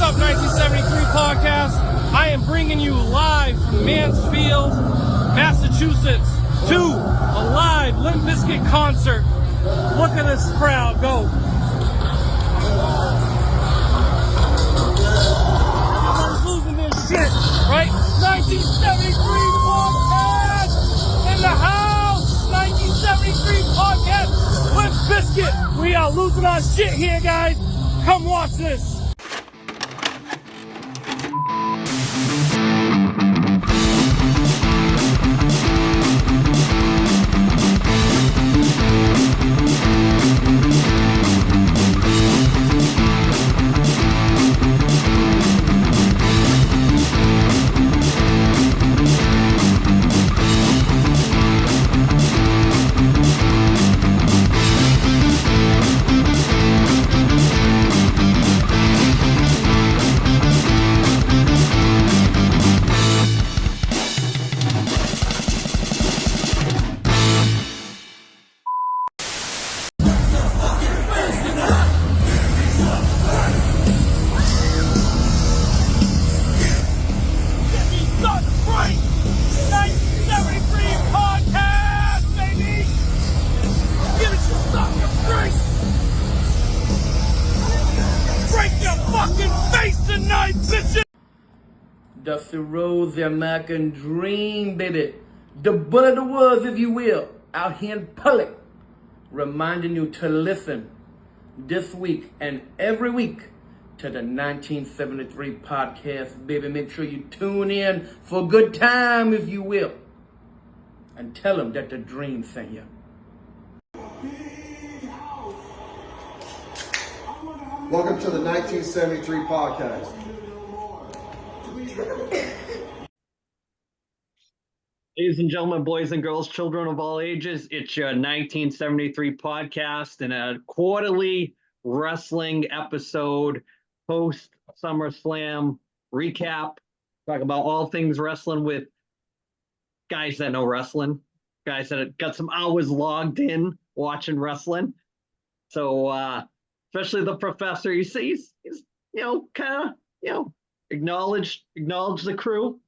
What's up, 1973 podcast? I am bringing you live from Mansfield, Massachusetts, to a live Limp Bizkit concert. Look at this crowd go. Everyone's losing their shit, right? 1973 podcast in the house. 1973 podcast with Bizkit. We are losing our shit here, guys. Come watch this. Dusty Rhodes, the American Dream, baby. The bull of the woods, if you will, out here in public, reminding you to listen this week and every week to the 1973 podcast, baby. Make sure you tune in for a good time, if you will. And tell them that the Dream sent you. Welcome to the 1973 podcast. Ladies and gentlemen, boys and girls, children of all ages, it's your 1973 podcast and a quarterly wrestling episode, post SummerSlam recap. Talk about all things wrestling with guys that know wrestling, guys that have got some hours logged in watching wrestling. So, especially the professor, he's kind of, acknowledge the crew.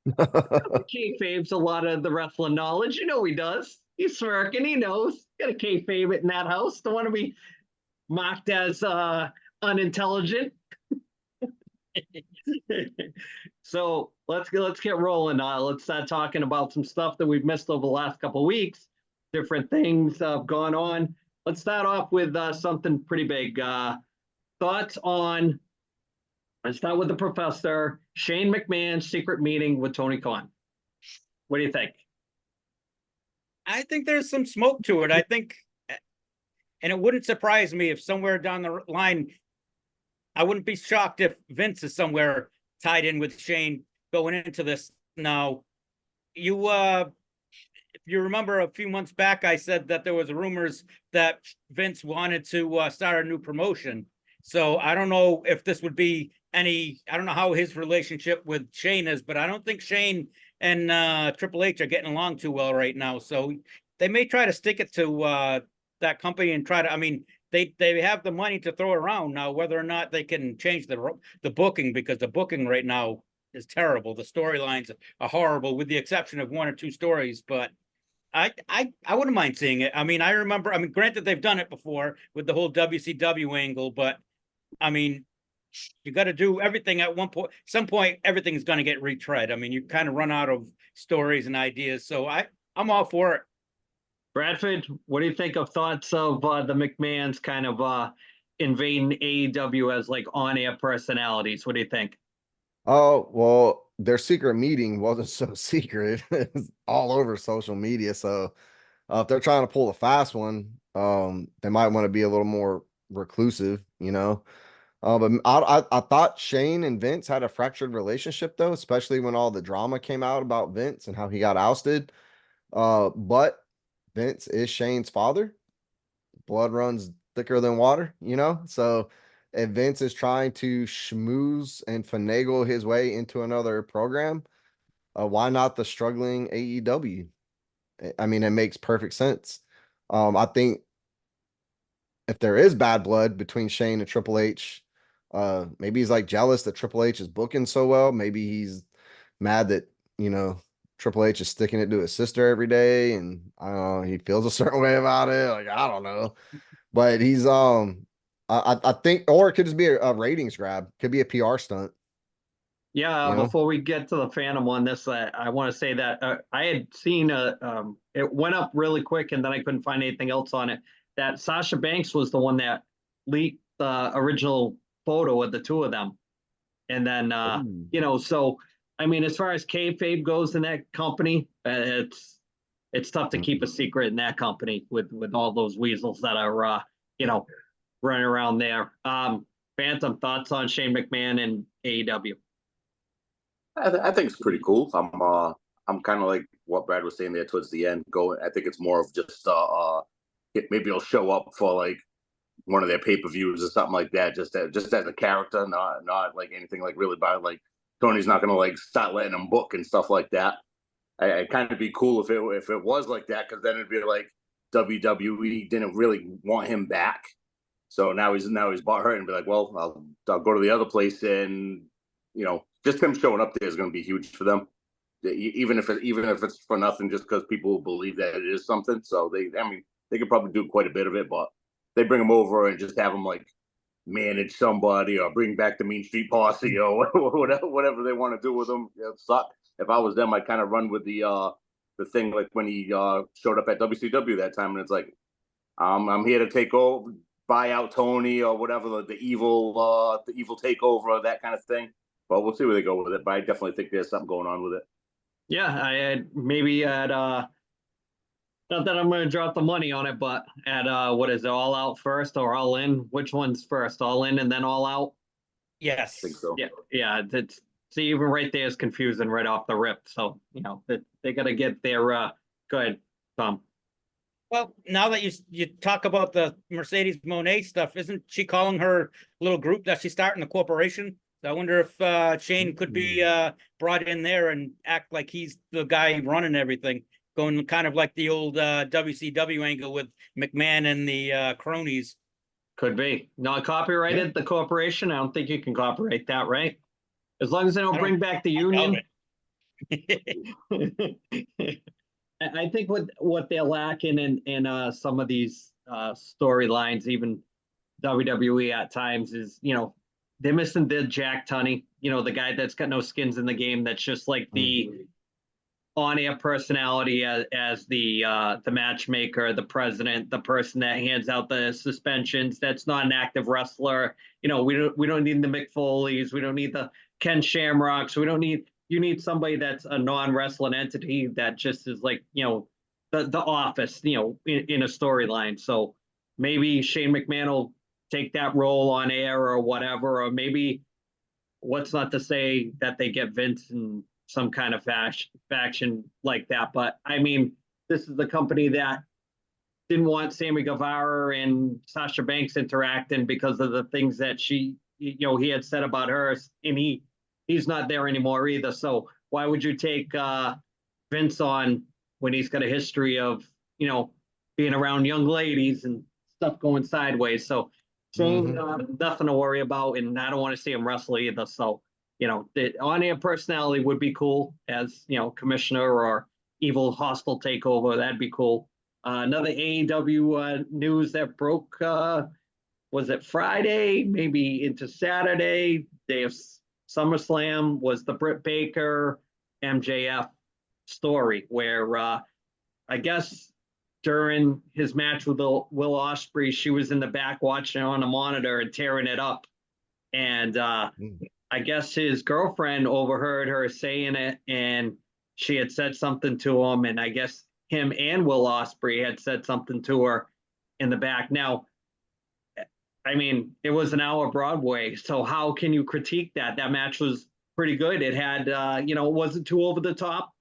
Kayfabe's a lot of the wrestling knowledge. You know he does. He's smirking. He knows. Got a kayfabe it in that house. Don't want to be mocked as unintelligent. So let's get rolling. Let's start talking about some stuff that we've missed over the last couple of weeks. Different things have gone on. Let's start off with something pretty big. Thoughts on. Let's start with the professor. Shane McMahon's secret meeting with Tony Khan. What do you think? I think there's some smoke to it. I think, and it wouldn't surprise me if somewhere down the line, I wouldn't be shocked if Vince is somewhere tied in with Shane going into this. Now, if you remember a few months back, I said that there was rumors that Vince wanted to start a new promotion. So I don't know if this would be I don't know how his relationship with Shane is, but I don't think Shane and Triple H are getting along too well right now. So they may try to stick it to that company and try to, they have the money to throw around now, whether or not they can change the booking, because the booking right now is terrible. The storylines are horrible with the exception of one or two stories, but I wouldn't mind seeing it. I remember, granted they've done it before with the whole WCW angle, but you got to do everything at one point. Some point, everything's going to get retread. You kind of run out of stories and ideas. So I'm all for it. Bradford, what do you think of thoughts of the McMahons kind of invading AEW as like on-air personalities? What do you think? Oh, well, their secret meeting wasn't so secret. It's all over social media. So if they're trying to pull a fast one, they might want to be a little more reclusive, But I thought Shane and Vince had a fractured relationship, though, especially when all the drama came out about Vince and how he got ousted. But Vince is Shane's father. Blood runs thicker than water, So if Vince is trying to schmooze and finagle his way into another program, why not the struggling AEW? It makes perfect sense. I think if there is bad blood between Shane and Triple H, Maybe he's like jealous that Triple H is booking so well. Maybe he's mad that, you know, Triple H is sticking it to his sister every day, and I don't know, he feels a certain way about it. Like, I don't know. But he's I think, or it could just be a ratings grab, could be a PR stunt, Yeah, you know. before we get to the Phantom on this, I want to say that I had seen it went up really quick, and then I couldn't find anything else on it. That Sasha Banks was the one that leaked the original photo of the two of them, and then Ooh. so I mean, as far as kayfabe goes in that company, it's tough to keep a secret in that company with all those weasels that are running around there. Phantom, thoughts on Shane McMahon and AEW? I think it's pretty cool. I'm kind of like what Brad was saying there towards the end. I think it's more of just maybe he'll show up for like one of their pay-per-views or something like that, just as a character, not like anything like really bad. Like Tony's not gonna like start letting him book and stuff like that. I'd kind of be cool if it was like that, because then it'd be like WWE didn't really want him back, so now he's bought hurt and be like, well, I'll go to the other place, and just him showing up there is going to be huge for them, even if it's for nothing, just because people believe that it is something. So they could probably do quite a bit of it, but they bring him over and just have him like manage somebody or bring back the Mean Street Posse or whatever they want to do with him. It suck. If I was them, I'd kind of run with the thing like when he showed up at WCW that time, and it's like, I'm here to take over, buy out Tony or whatever, the evil takeover, that kind of thing. But we'll see where they go with it. But I definitely think there's something going on with it. Yeah, I had maybe at not that I'm going to drop the money on it, but at what is it, All Out first or All In? Which one's first, All In and then All Out? Yes. I think so. Yeah. See, even right there is confusing right off the rip. So they got to get their go ahead, Tom. Well, now that you talk about the Mercedes Moné stuff, isn't she calling her little group that she's starting, the corporation? So I wonder if Shane could be brought in there and act like he's the guy running everything, going kind of like the old WCW angle with McMahon and the cronies. Could be. Not copyrighted, the corporation. I don't think you can copyright that, right? As long as they don't bring back the union. I think what they're lacking in some of these storylines, even WWE at times, is they're missing the Jack Tunney, the guy that's got no skins in the game. That's just like the on-air personality as the matchmaker, the president, the person that hands out the suspensions. That's not an active wrestler. We don't need the Mick Foleys. We don't need the Ken Shamrocks. You need somebody that's a non-wrestling entity that just is like, the office, in a storyline. So maybe Shane McMahon will take that role on air or whatever, or maybe what's not to say that they get Vince in some kind of faction like that. But I mean, this is the company that didn't want Sammy Guevara and Sasha Banks interacting because of the things that he had said about her, and he's not there anymore either. So why would you take Vince on when he's got a history of, being around young ladies and stuff going sideways? So Shane, nothing to worry about, and I don't want to see him wrestle either. So, the on-air personality would be cool as, commissioner or evil hostile takeover. That'd be cool. Another AEW news that broke, was it Friday, maybe into Saturday, day of SummerSlam, was the Britt Baker MJF story where I guess during his match with Will Ospreay, she was in the back watching on the monitor and tearing it up. And I guess his girlfriend overheard her saying it, and she had said something to him. And I guess him and Will Ospreay had said something to her in the back. Now, I mean, it was an hour Broadway, so how can you critique that? That match was pretty good. It had, it wasn't too over the top,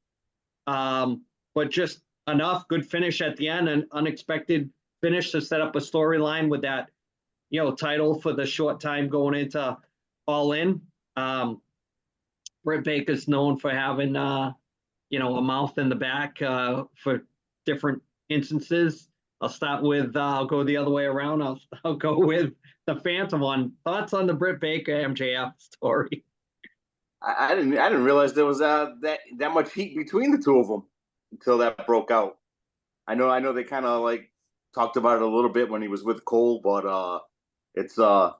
but just enough. Good finish at the end, an unexpected finish to set up a storyline with that, title for the short time going into All In. Britt Baker's known for having, a mouth in the back for different instances. I'll start with, I'll go the other way around. I'll go with the Phantom one. Thoughts on the Britt Baker MJF story? I didn't realize there was that much heat between the two of them until that broke out. I know they kind of like talked about it a little bit when he was with Cole, but it's I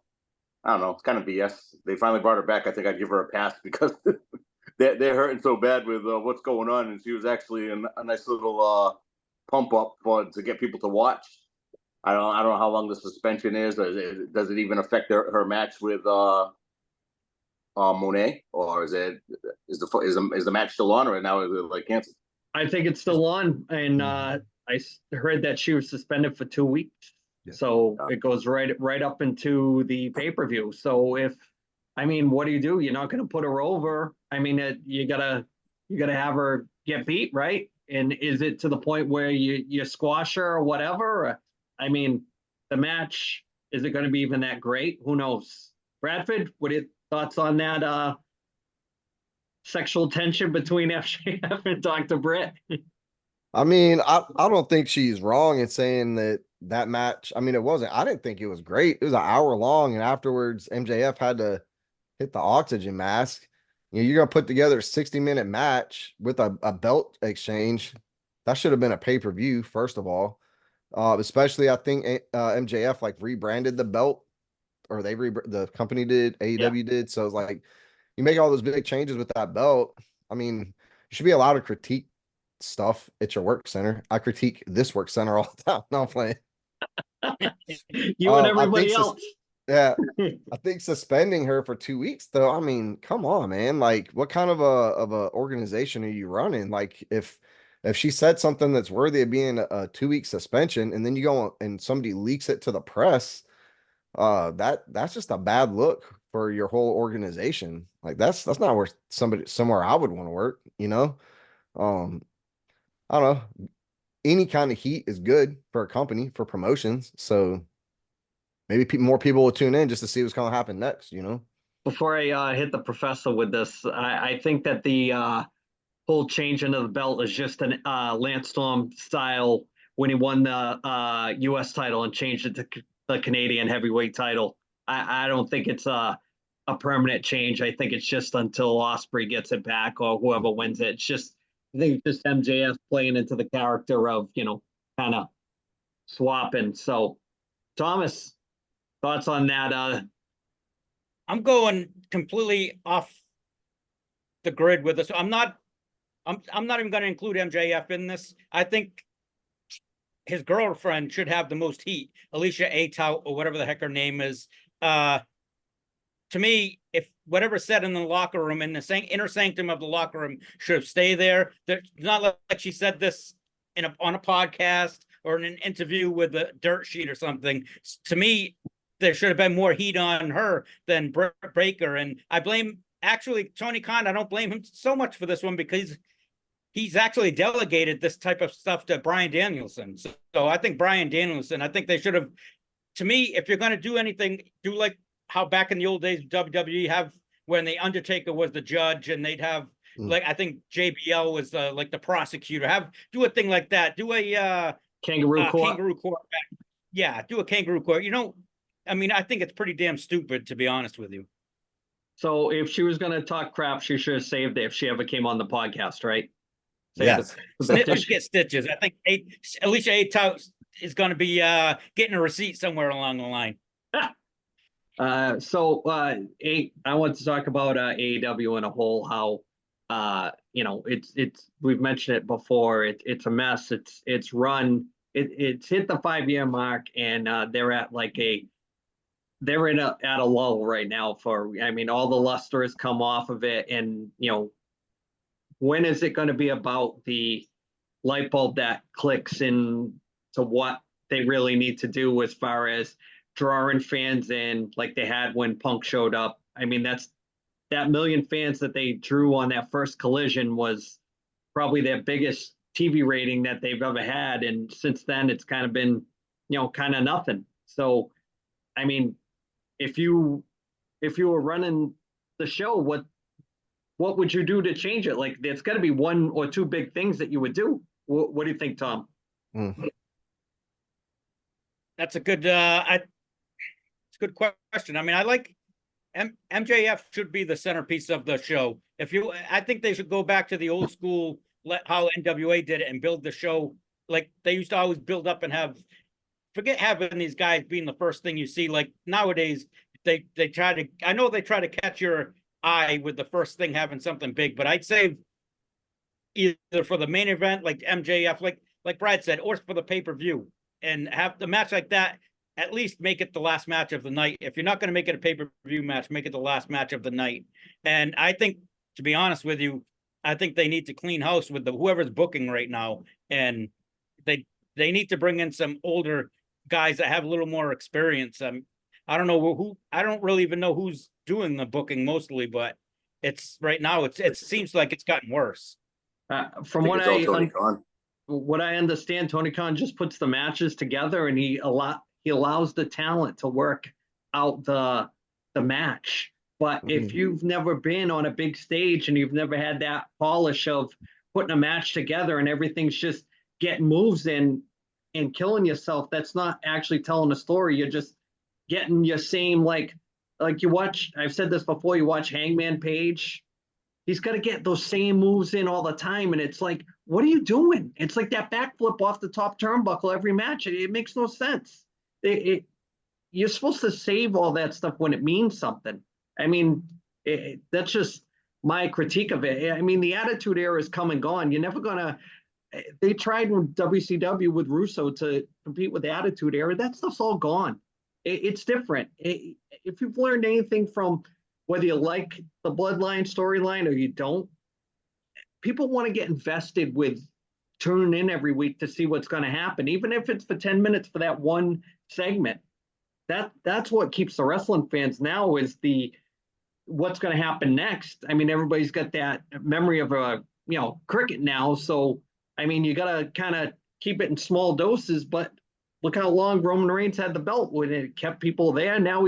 don't know, it's kind of BS. They finally brought her back. I think I'd give her a pass because they're hurting so bad with what's going on, and she was actually a nice little pump up to get people to watch. I don't know how long the suspension is. Does it even affect her match with Monet, or is the match still on right now? Is it like canceled? I think it's still on, and I heard that she was suspended for 2 weeks. Yeah. So it goes right up into the pay-per-view. So what do? You're not going to put her over. I mean, you gotta have her get beat, right? And is it to the point where you squash her or whatever? I mean, the match, is it going to be even that great? Who knows? Bradford, what are your thoughts on that sexual tension between FJF and Dr. Britt? I mean, I don't think she's wrong in saying that match. I mean, I didn't think it was great. It was an hour long, and afterwards MJF had to hit the oxygen mask. You're gonna put together a 60-minute match with a belt exchange. That should have been a pay-per-view, first of all. Especially I think MJF like rebranded the belt, or the company did, AEW did. So it's like you make all those big changes with that belt. I mean, you should be allowed to critique stuff at your work center. I critique this work center all the time. No, I'm playing. You and everybody else. Yeah. I think suspending her for 2 weeks, though, I mean, come on, man. Like, what kind of a organization are you running? Like, if she said something that's worthy of being a 2-week suspension, and then you go and somebody leaks it to the press, that's just a bad look for your whole organization. Like, that's not where somewhere I would want to work, you know? I don't know. Any kind of heat is good for a company, for promotions. So maybe more people will tune in just to see what's going to happen next, you know? Before I hit the professor with this, I think that the whole change into the belt is just an Lance Storm style when he won the U.S. title and changed it to the Canadian heavyweight title. I don't think it's a permanent change. I think it's just until Ospreay gets it back or whoever wins it. I think it's just MJF playing into the character of, kind of swapping. So, Thomas, thoughts on that? I'm going completely off the grid with this. I'm not even going to include MJF in this. I think his girlfriend should have the most heat, Alicia Atout or whatever the heck her name is. To me, if whatever's said in the locker room, in the inner sanctum of the locker room, should have stayed there. There's not like she said this on a podcast or in an interview with a dirt sheet or something. To me, there should have been more heat on her than Breaker. And I blame Tony Khan. I don't blame him so much for this one because he's actually delegated this type of stuff to Bryan Danielson. So I think Bryan Danielson, I think they should have, to me, if you're going to do anything, do like how back in the old days WWE have when the Undertaker was the judge and they'd have like I think JBL was like the prosecutor. Do a thing like that. Do a kangaroo court. Kangaroo court. Yeah, do a kangaroo court. I mean, I think it's pretty damn stupid to be honest with you. So if she was going to talk crap, she should have saved it if she ever came on the podcast, right? Yes. Let's get stitches. I think Alicia Atout is going to be getting a receipt somewhere along the line. I want to talk about AEW in a whole. How it's we've mentioned it before. It's a mess. It's run. It's hit the 5-year mark, and they're at at a lull right now. All the luster has come off of it, and when is it going to be about the light bulb that clicks into what they really need to do as far as drawing fans in like they had when Punk showed up? I mean, that million fans that they drew on that first Collision was probably their biggest TV rating that they've ever had. And since then, it's kind of been, kind of nothing. So, I mean, if you were running the show, what would you do to change it? Like, there's got to be one or two big things that you would do. What do you think, Tom? That's a good, a good question. I mean, I like MJF should be the centerpiece of the show. I think they should go back to the old school, how NWA did it and build the show like they used to always build up and forget having these guys being the first thing you see. Like nowadays, they try to. I know they try to catch your eye with the first thing having something big, but I'd say either for the main event, like MJF, like Brad said, or for the pay-per-view, and have the match like that. At least make it the last match of the night. If you're not going to make it a pay-per-view match, make it the last match of the night. And I think, to be honest with you, I think they need to clean house with whoever's booking right now, and they need to bring in some older guys that have a little more experience. I don't know who. I don't really even know who's doing the booking mostly, but it's right now. It seems like it's gotten worse. From what Tony Khan. What I understand, Tony Khan just puts the matches together, and he allows the talent to work out the match. But if you've never been on a big stage and you've never had that polish of putting a match together and everything's just getting moves in and killing yourself, that's not actually telling a story. You're just getting your same, like you watch, I've said this before, you watch Hangman Page. He's got to get those same moves in all the time. And it's like, what are you doing? It's like that backflip off the top turnbuckle every match. It makes no sense. You're supposed to save all that stuff when it means something. I mean, that's just my critique of it. I mean, the Attitude Era is come and gone. You're never going to, they tried with WCW with Russo to compete with the Attitude Era. That stuff's all gone. It's different. If you've learned anything from whether you like the Bloodline storyline or you don't, people want to get invested with tuning in every week to see what's going to happen, even if it's for 10 minutes for that one segment. That's what keeps the wrestling fans now is what's going to happen next. I mean, everybody's got that memory of cricket now. So, I mean, you got to kind of keep it in small doses, but look how long Roman Reigns had the belt when it kept people there. Now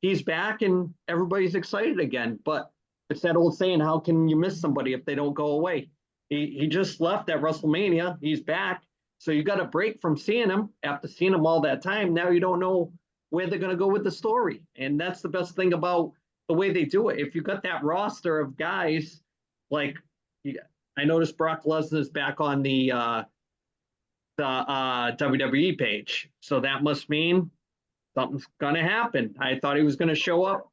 he's back and everybody's excited again. But it's that old saying, how can you miss somebody if they don't go away? He just left at WrestleMania. He's back. So you got a break from seeing him after seeing him all that time. Now you don't know where they're going to go with the story. And that's the best thing about the way they do it. If you got that roster of guys, like I noticed Brock Lesnar's back on the WWE page. So that must mean something's going to happen. I thought he was going to show up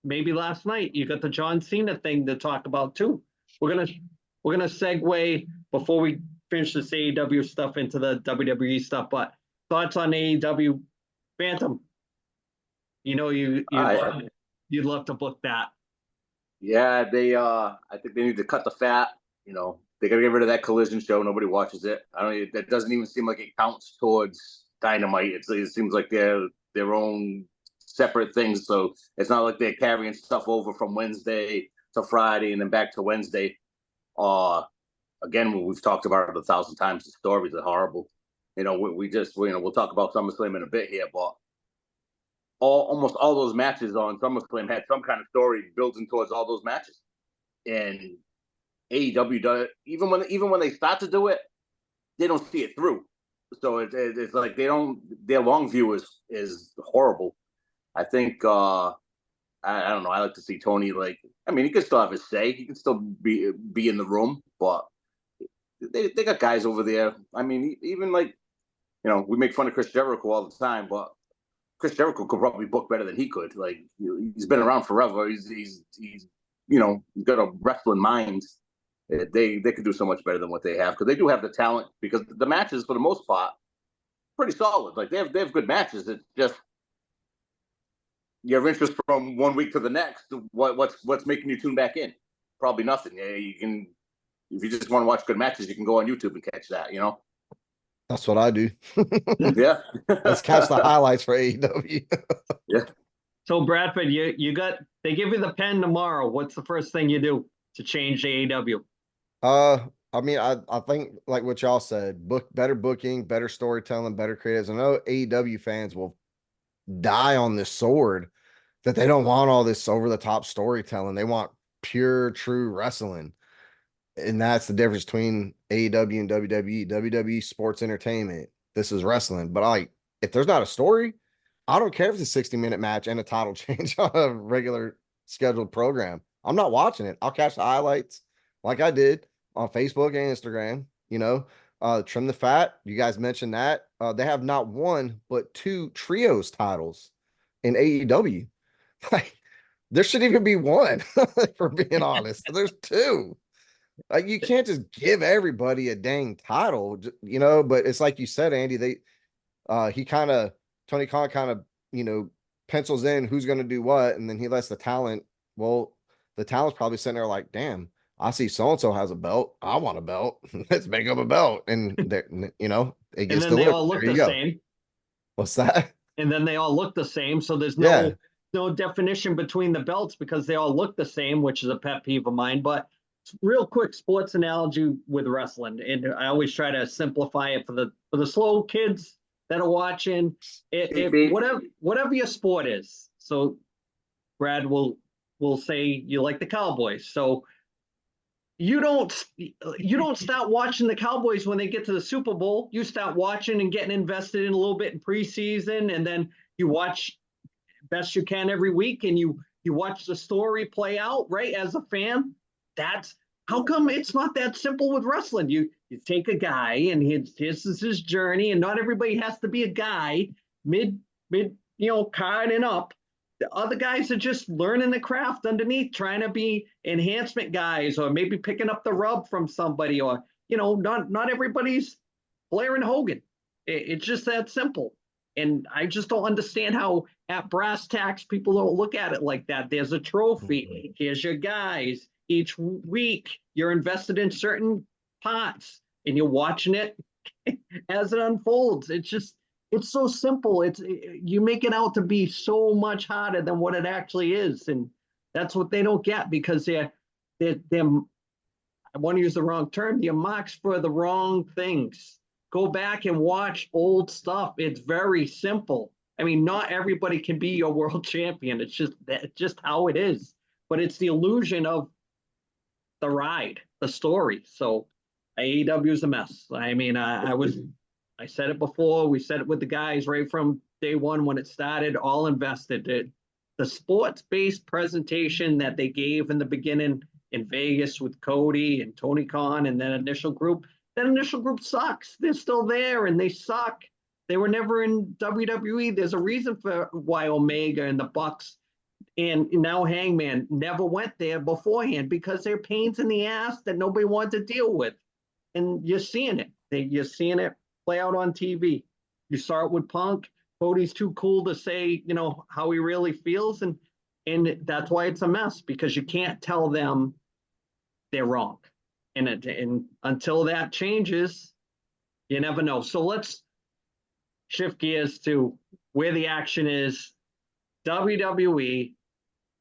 maybe last night. You got the John Cena thing to talk about too. We're going to segue before we finish this AEW stuff into the WWE stuff, but thoughts on AEW Phantom? You know, you'd love to book that. Yeah, I think they need to cut the fat. You know, they got to get rid of that Collision show. Nobody watches it. That doesn't even seem like it counts towards Dynamite. It seems like they're their own separate things. So it's not like they're carrying stuff over from Wednesday to Friday and then back to Wednesday. Again, we've talked about it 1,000 times. The stories are horrible. You know, we'll talk about SummerSlam in a bit here, but almost all those matches on SummerSlam had some kind of story building towards all those matches. And AEW does, even when they start to do it, they don't see it through. So it's like their long view is horrible. I think I don't know. I like to see Tony, like, I mean, he could still have his say. He can still be in the room, but they got guys over there. I mean, even like, you know, we make fun of Chris Jericho all the time, but Chris Jericho could probably book better than he could. Like, he's been around forever. He's you know, he's got a wrestling mind. They could do so much better than what they have, because they do have the talent, because the matches for the most part pretty solid. Like, they have good matches. It's just you have interest from one week to the next. What's making you tune back in? Probably nothing. Yeah, you can, if you just want to watch good matches, you can go on YouTube and catch that. You know, That's what I do. yeah. Let's catch the highlights for AEW. Yeah. So Bradford, they give you the pen tomorrow. What's the first thing you do to change AEW? I mean, I think like what y'all said, better booking, better storytelling, better creatives. I know AEW fans will die on this sword that they don't want all this over the top storytelling. They want pure, true wrestling. And that's the difference between AEW and WWE. WWE sports entertainment. This is wrestling. But if there's not a story, I don't care if it's a 60-minute match and a title change on a regular scheduled program. I'm not watching it. I'll catch the highlights like I did on Facebook and Instagram, trim the fat. You guys mentioned that. They have not one, but two trios titles in AEW. Like, there should even be one, for being honest. There's two. Like, you can't just give everybody a dang title, but it's like you said, Andy, Tony Khan kind of, pencils in who's going to do what, and then he lets the talent. Well, the talent's probably sitting there like, damn, I see so and so has a belt. I want a belt. Let's make up a belt, and it gets then delivered. they all look There you the go. same. What's that? And then they all look the same. So there's Yeah. no definition between the belts because they all look the same, which is a pet peeve of mine. But real quick sports analogy with wrestling, and I always try to simplify it for the slow kids that are watching. Whatever your sport is. So Brad will say you like the Cowboys. So you don't start watching the Cowboys when they get to the Super Bowl. You start watching and getting invested in a little bit in preseason, and then you watch best you can every week, and you watch the story play out, right? As a fan, that's how come it's not that simple with wrestling. You take a guy and this is his journey, and not everybody has to be a guy mid card and up. The other guys are just learning the craft underneath, trying to be enhancement guys, or maybe picking up the rub from somebody, or not everybody's Blair and Hogan. It's just that simple. And I just don't understand how at brass tacks people don't look at it like that. There's a trophy. Here's your guys. Each week you're invested in certain parts and you're watching it as it unfolds. It's so simple. You make it out to be so much harder than what it actually is. And that's what they don't get because they're I want to use the wrong term, they're marks for the wrong things. Go back and watch old stuff. It's very simple. I mean, not everybody can be your world champion. It's just how it is. But it's the illusion of the ride, the story. So AEW is a mess. I mean, I said it before. We said it with the guys right from day one when it started, all invested. The sports-based presentation that they gave in the beginning in Vegas with Cody and Tony Khan and that initial group sucks. They're still there and they suck. They were never in WWE. There's a reason for why Omega and the Bucks and now Hangman never went there beforehand, because they're pains in the ass that nobody wanted to deal with. And you're seeing it. You're seeing it play out on TV. You saw it with Punk. Cody's too cool to say, how he really feels. And that's why it's a mess, because you can't tell them they're wrong. And until that changes, you never know. So let's shift gears to where the action is. WWE.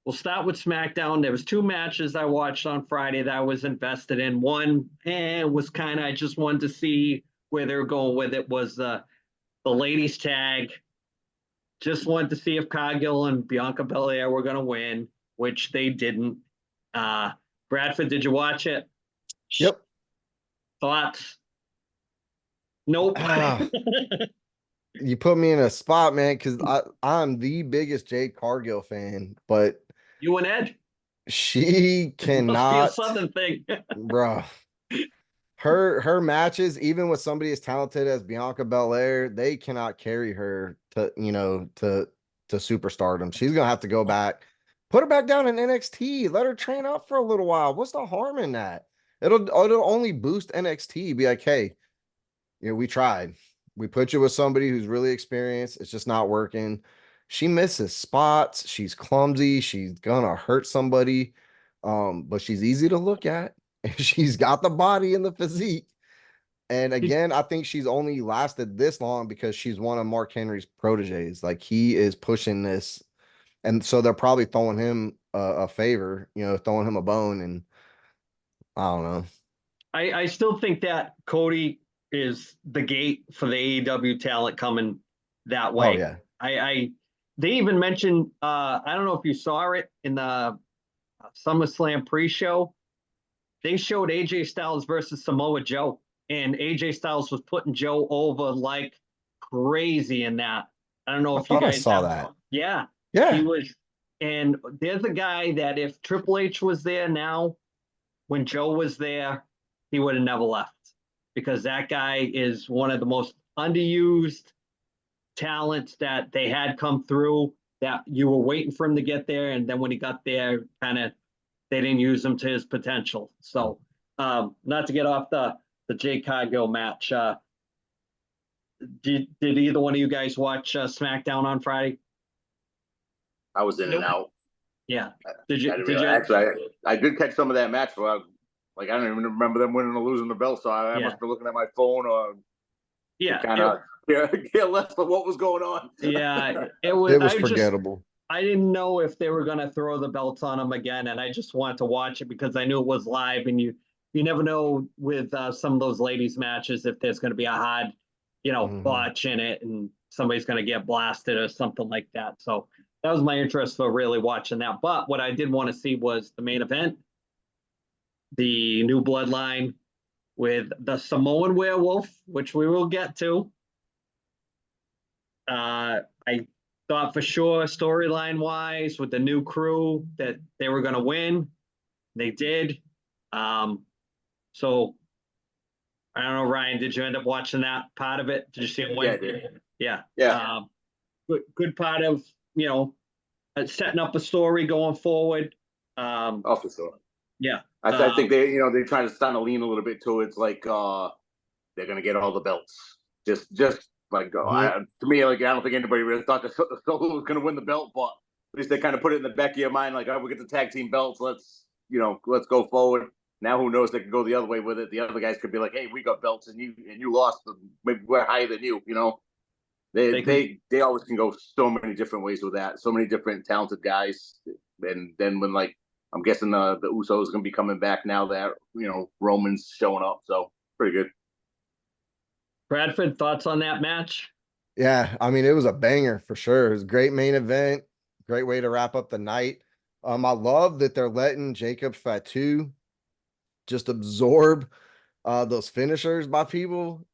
We'll start with SmackDown. There was two matches I watched on Friday that I was invested in. One was kind of, I just wanted to see where they're going with it, was the ladies tag. Just wanted to see if Cargill and Bianca Belair were going to win, which they didn't. Bradford, did you watch it? Yep. Thoughts? Nope. You put me in a spot, man, because I'm the biggest Jade Cargill fan, but you and Ed? She cannot. Must be a Southern thing. Bro. Her matches, even with somebody as talented as Bianca Belair, they cannot carry her to superstardom. She's gonna have to go back, put her back down in NXT, let her train up for a little while. What's the harm in that? It'll only boost NXT. Be like, hey, we tried. We put you with somebody who's really experienced. It's just not working. She misses spots. She's clumsy. She's gonna hurt somebody. But she's easy to look at. She's got the body and the physique. And again, I think she's only lasted this long because she's one of Mark Henry's proteges. Like, he is pushing this. And so they're probably throwing him a favor, throwing him a bone. And I don't know. I still think that Cody is the gate for the AEW talent coming that way. Oh, yeah. They even mentioned, I don't know if you saw it in the SummerSlam pre-show. They showed AJ Styles versus Samoa Joe, and AJ Styles was putting Joe over like crazy in that. I don't know I if you thought I guys saw have- that. Yeah, Yeah. he was, and there's a guy that if Triple H was there now, when Joe was there, he would have never left because that guy is one of the most underused talents that they had come through that you were waiting for him to get there. And then when he got there, kind of, they didn't use him to his potential. So, not to get off the Jade Cargill match, did either one of you guys watch SmackDown on Friday? I was in and out. Yeah. I Did you? didn't Did really, you? actually, I did catch some of that match. But I don't even remember them winning or losing the belt. So I Yeah. must be looking at my phone or Yeah. kind of care less of what was going on. Yeah. It was. It was forgettable. I didn't know if they were going to throw the belts on him again, and I just wanted to watch it because I knew it was live, and you never know with some of those ladies matches if there's going to be a hard, botch in it, and somebody's going to get blasted or something like that. So that was my interest for really watching that. But what I did want to see was the main event, the new bloodline with the Samoan Werewolf, which we will get to. I thought for sure, storyline wise, with the new crew, that they were going to win. They did. So I don't know, Ryan, did you end up watching that part of it? Did you see him win? Yeah, I did. Yeah. Yeah. Good part of, setting up a story going forward. Oh, for sure. Yeah. I think they're trying to start to lean a little bit towards like they're gonna get all the belts. Just like to me, like I don't think anybody really thought that Solo was gonna win the belt, but at least they kind of put it in the back of your mind, like, oh, we get the tag team belts. Let's go forward. Now who knows? They can go the other way with it. The other guys could be like, hey, we got belts and you lost. Maybe we're higher than you. They always can go so many different ways with that. So many different talented guys. And then when I'm guessing the Usos going to be coming back now that Roman's showing up. So pretty good. Bradford, thoughts on that match? Yeah, I mean, it was a banger for sure. It was a great main event, great way to wrap up the night. I love that they're letting Jacob Fatu just absorb those finishers by people.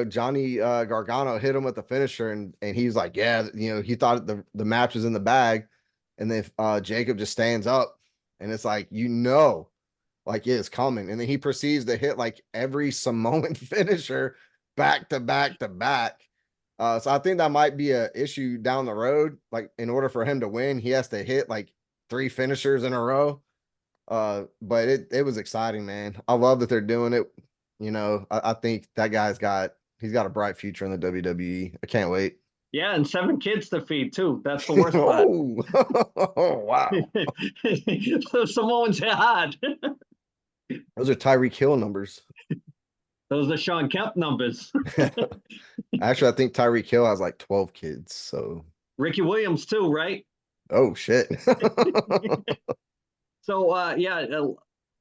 Johnny Gargano hit him with the finisher, and he's like, yeah, he thought the match was in the bag, and then Jacob just stands up, and it's like, like it is coming, and then he proceeds to hit like every Samoan finisher back to back to back. So I think that might be a issue down the road. Like in order for him to win, he has to hit like 3 finishers in a row. But it was exciting, man. I love that they're doing it. I think that guy's got a bright future in the WWE. I can't wait. Yeah, and 7 kids to feed too. That's the worst part. Oh, wow. So Samoans hit hard. Those are Tyreek Hill numbers. Those are Sean Kemp numbers. Actually, I think Tyreek Hill has like 12 kids. So Ricky Williams too, right? Oh shit. So I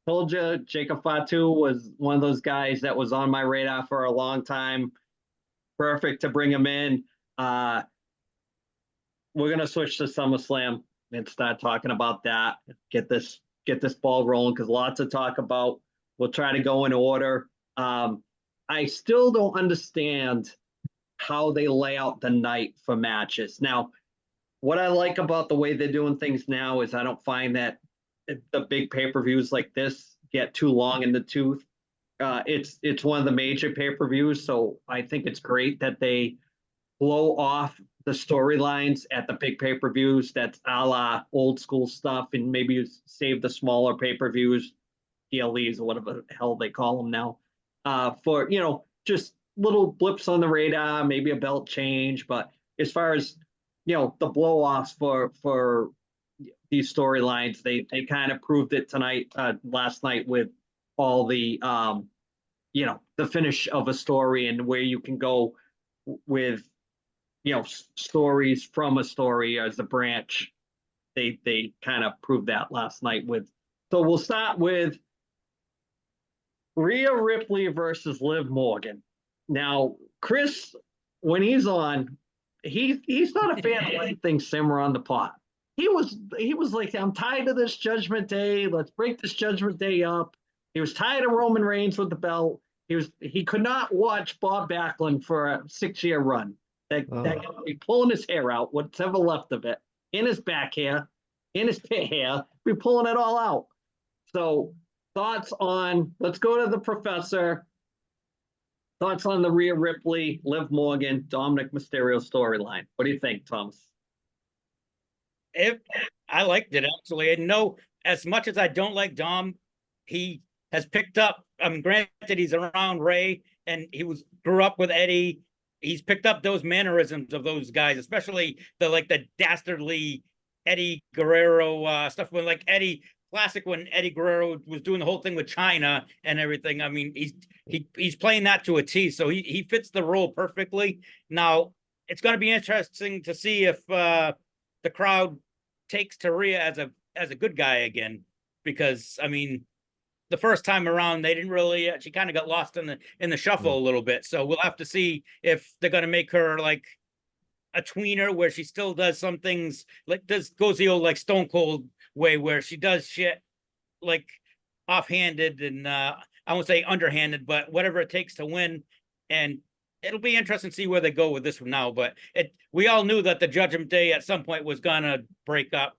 told you Jacob Fatu was one of those guys that was on my radar for a long time. Perfect to bring him in. We're gonna switch to SummerSlam and start talking about that. Get this ball rolling because lots to talk about. We'll try to go in order. I still don't understand how they lay out the night for matches. Now, what I like about the way they're doing things now is I don't find that the big pay-per-views like this get too long in the tooth. It's one of the major pay-per-views, so I think it's great that they blow off the storylines at the big pay-per-views. That's a la old school stuff, and maybe you save the smaller pay-per-views, PLEs or whatever the hell they call them now, for just little blips on the radar, maybe a belt change. But as far as the blow-offs for these storylines, they kind of proved it last night with all the the finish of a story and where you can go with stories from a story as a branch. They kind of proved that last night with. So we'll start with Rhea Ripley versus Liv Morgan. Now, Chris, when he's on, he's not a fan of letting things simmer on the pot. He was like, I'm tired of this Judgment Day. Let's break this Judgment Day up. He was tired of Roman Reigns with the belt. He could not watch Bob Backlund for a 6-year run. That guy be pulling his hair out, whatever left of it, in his back hair, in his pit hair, be pulling it all out. So thoughts on, let's go to the professor. Thoughts on the Rhea Ripley, Liv Morgan, Dominic Mysterio storyline. What do you think, Thomas? I liked it actually. And no, as much as I don't like Dom, he has picked up. Granted, he's around Ray, and grew up with Eddie. He's picked up those mannerisms of those guys, especially the dastardly Eddie Guerrero stuff. When Eddie classic, when Eddie Guerrero was doing the whole thing with China and everything. I mean, he's playing that to a T. So he fits the role perfectly. Now it's going to be interesting to see if the crowd takes to Rhea as a good guy again, because I mean, the first time around they didn't really. She kind of got lost in the shuffle a little bit. So we'll have to see if they're going to make her like a tweener where she still does some things, goes the old Stone Cold way where she does shit like offhanded and I won't say underhanded, but whatever it takes to win. And it'll be interesting to see where they go with this from now. But we all knew that the Judgment Day at some point was gonna break up.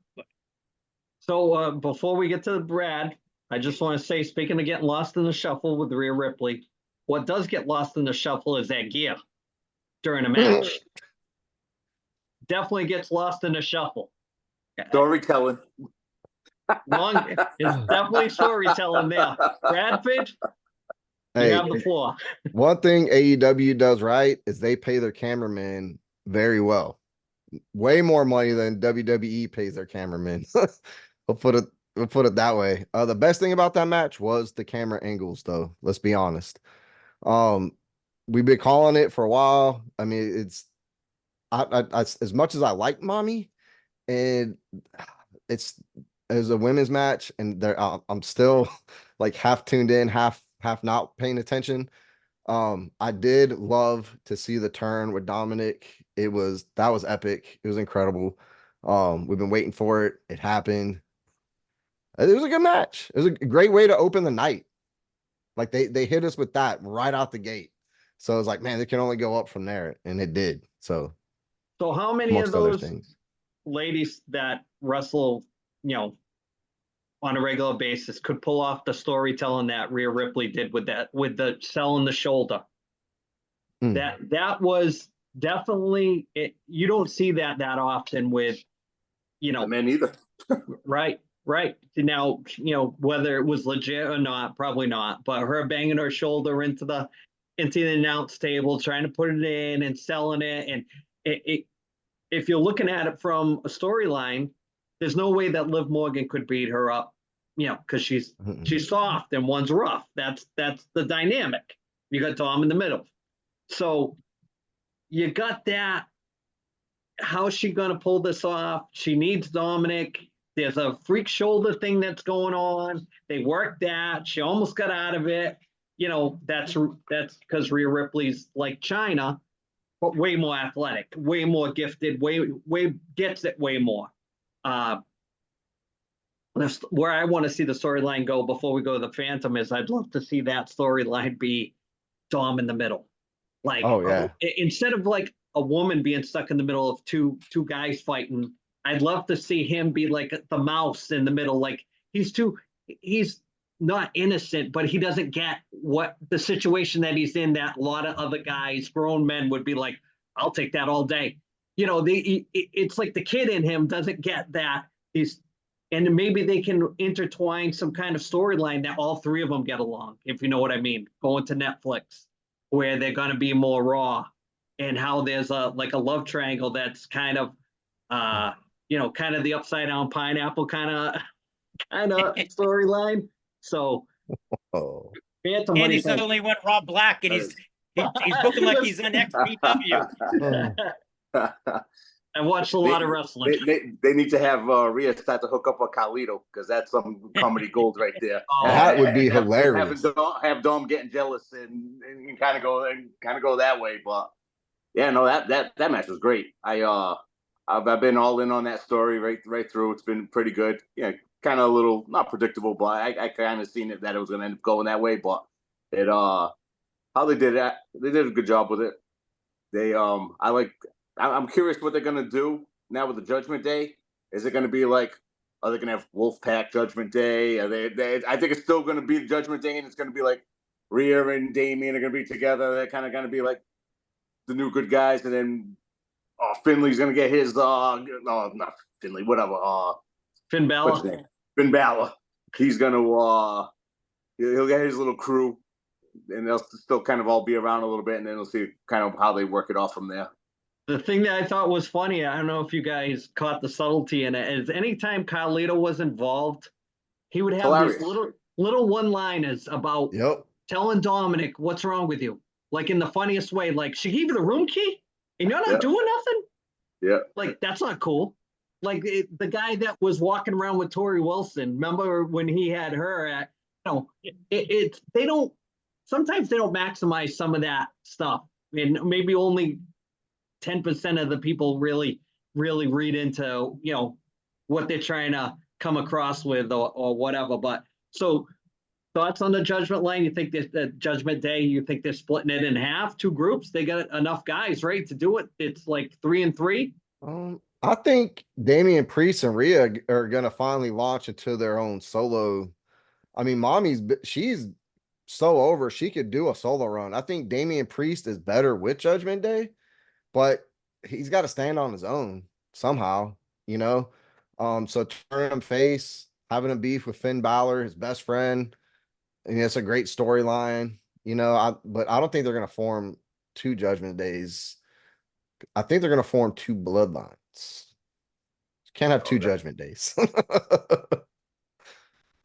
So before we get to Brad, I just want to say, speaking of getting lost in the shuffle with Rhea Ripley, what does get lost in the shuffle is that gear during a match. Definitely gets lost in the shuffle. Storytelling. It's definitely storytelling there. Bradford, you have the floor. One thing AEW does right is they pay their cameramen very well. Way more money than WWE pays their cameramen. We'll put it that way. The best thing about that match was the camera angles, though. Let's be honest. We've been calling it for a while. I mean, it's I as much as I like Mommy, and it's a women's match, and I'm still like half tuned in, half not paying attention. I did love to see the turn with Dominic. That was epic. It was incredible. We've been waiting for it. It happened. It was a good match. It was a great way to open the night. Like they hit us with that right out the gate. So it was like, man, they can only go up from there, and it did. So how many of those ladies that wrestle, on a regular basis could pull off the storytelling that Rhea Ripley did with the selling the shoulder? That was definitely it. You don't see that often with, Man, either. Right. Now, whether it was legit or not, probably not, but her banging her shoulder into the announce table, trying to put it in and selling it. And if you're looking at it from a storyline, there's no way that Liv Morgan could beat her up, because she's soft and one's rough. That's the dynamic. You got Dom in the middle. So you got that. How's she going to pull this off? She needs Dominic. There's a freak shoulder thing that's going on. They worked that. She almost got out of it. That's because Rhea Ripley's like China, but way more athletic, way more gifted, way gets it way more. Where I want to see the storyline go before we go to the Phantom is I'd love to see that storyline be Dom in the middle. Like, instead of like a woman being stuck in the middle of two guys fighting, I'd love to see him be like the mouse in the middle. Like he's not innocent, but he doesn't get what the situation that he's in, that a lot of other guys, grown men, would be like, I'll take that all day. It's like the kid in him doesn't get that. And maybe they can intertwine some kind of storyline that all three of them get along, if you know what I mean, going to Netflix, where they're going to be more raw, and how there's a love triangle that's kind of, kind of the upside down pineapple kind of storyline. So, Phantom, and he suddenly went Rob Black, and he's booking like he's an XPW. I watched a lot of wrestling. They need to have Rhea start to hook up with Carlito, because that's some comedy gold right there. That would be hilarious. Have Dom getting jealous and kind of go that way. But yeah, no, that match was great. I've been all in on that story right through. It's been pretty good. Yeah, kind of a little not predictable, but I kind of seen that it was going to end up going that way. But how they did that, they did a good job with it. They I'm curious what they're gonna do now with the Judgment Day. Is it gonna be like, are they gonna have Wolfpack Judgment Day? Are they I think it's still gonna be the Judgment Day, and it's gonna be like Rhea and Damien are gonna be together. They're kind of gonna be like the new good guys, and then Finley's gonna get his no, not Finley, whatever. Finn What's his Balor. name? Finn Balor. He's gonna he'll get his little crew, and they'll still kind of all be around a little bit, and then we'll see kind of how they work it off from there. The thing that I thought was funny, I don't know if you guys caught the subtlety in it, is anytime Carlito was involved, he would have Hilarious. these little one-liners about Yep. telling Dominic what's wrong with you, like in the funniest way. Like, she gave you the room key, and you're not doing nothing. Yeah. Like, that's not cool. Like the guy that was walking around with Tori Wilson. Remember when he had her at? They don't. Sometimes they don't maximize some of that stuff, and maybe only 10% of the people really read into what they're trying to come across with or whatever. But so thoughts on the Judgment Line? You think that the Judgment Day? You think they're splitting it in half, two groups? They got enough guys, right, to do it? It's like 3-3. I think Damian Priest and Rhea are going to finally launch into their own solo. I mean, she's so over. She could do a solo run. I think Damian Priest is better with Judgment Day, but he's got to stand on his own somehow, So turning him face, having a beef with Finn Balor, his best friend, and it's a great storyline, but I don't think they're going to form two Judgment Days. I think they're going to form two bloodlines. Can't have two Judgment Days.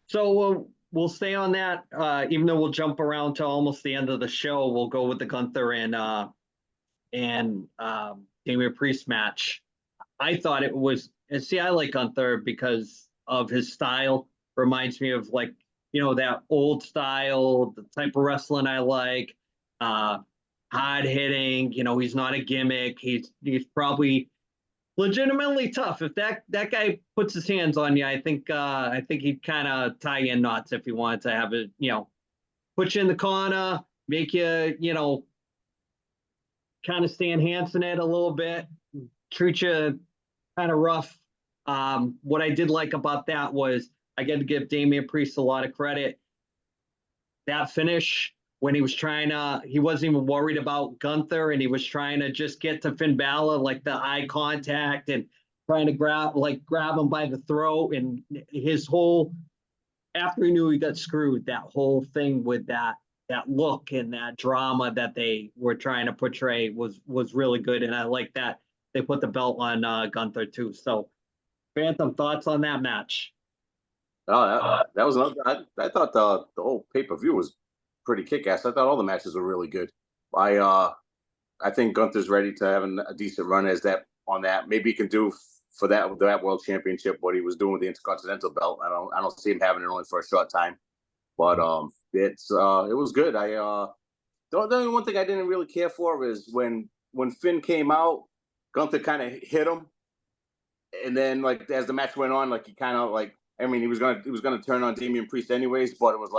So we'll stay on that. Even though we'll jump around to almost the end of the show, we'll go with the Gunther and Damian Priest match. I thought it was. And see, I like Gunther because of his style. Reminds me of that old style, the type of wrestling I like. Hard hitting. He's not a gimmick. He's probably legitimately tough. If that guy puts his hands on you, I think he'd kind of tie in knots if he wanted to have it. Put you in the corner, make you kind of Stan Hansen it a little bit, treat you kind of rough. What I did like about that was I got to give Damian Priest a lot of credit. That finish, when he wasn't even worried about Gunther, and he was trying to just get to Finn Balor, like the eye contact and trying to grab him by the throat, and his whole, after he knew he got screwed, that whole thing with that look and that drama that they were trying to portray was really good. And I like that they put the belt on Gunther too. So Phantom, thoughts on that match? Oh, that was another. I thought the whole pay-per-view was pretty kick-ass. I thought all the matches were really good. I think Gunther's ready to have a decent run as that on that. Maybe he can do for that World Championship what he was doing with the Intercontinental belt. I don't see him having it only for a short time. But it was good. The only one thing I didn't really care for is when Finn came out, Gunther kind of hit him, and then as the match went on, he kind of he was gonna turn on Damian Priest anyways, but it was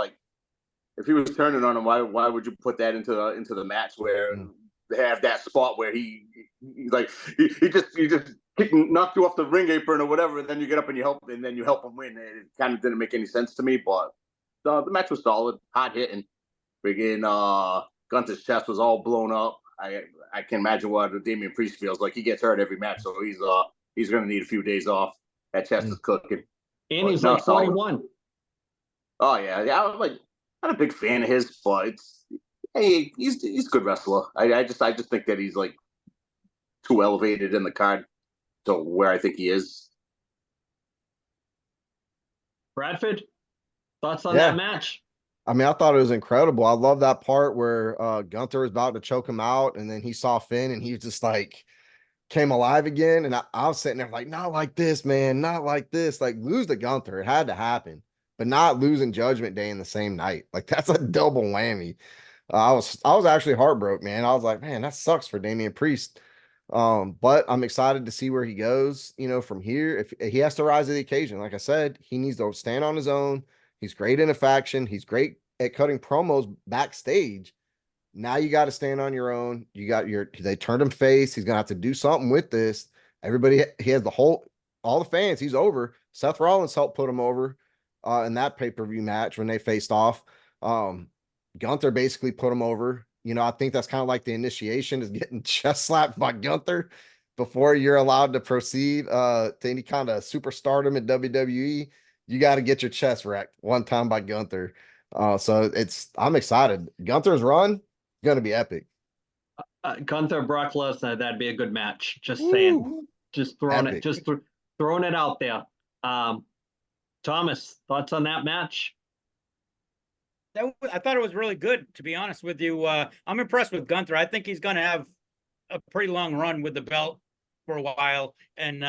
if he was turning on him, why would you put that into the match where they have that spot where he just knocked you off the ring apron or whatever, and then you get up and you help him win. It kind of didn't make any sense to me, but the match was solid, hot hitting. Begin Gunther's chest was all blown up. I can imagine what Damian Priest feels like. He gets hurt every match, so he's going to need a few days off. That chest is cooking. And he's like 41. Oh yeah. I'm not a big fan of his, but he's a good wrestler. I just think that he's too elevated in the card to where I think he is. Bradford, thoughts on that match? I mean, I thought it was incredible. I love that part where Gunther was about to choke him out, and then he saw Finn, and he was just came alive again. And I was sitting there not like this, man, not like this. Lose to Gunther. It had to happen, but not losing Judgment Day in the same night. That's a double whammy. I was actually heartbroken, man. I was like, man, that sucks for Damian Priest. But I'm excited to see where he goes, from here. If he has to rise to the occasion, like I said, he needs to stand on his own. He's great in a faction. He's great at cutting promos backstage. Now you got to stand on your own. They turned him face. He's going to have to do something with this. Everybody, he has all the fans. He's over. Seth Rollins helped put him over in that pay-per-view match when they faced off. Gunther basically put him over. I think that's kind of like the initiation is getting chest slapped by Gunther before you're allowed to proceed to any kind of superstardom in WWE. You got to get your chest wrecked one time by Gunther. So I'm excited. Gunther's run going to be epic. Gunther, Brock Lesnar, that'd be a good match. Just Ooh, saying, just throwing epic. throwing it out there. Thomas, thoughts on that match? I thought it was really good, to be honest with you. I'm impressed with Gunther. I think he's going to have a pretty long run with the belt for a while. And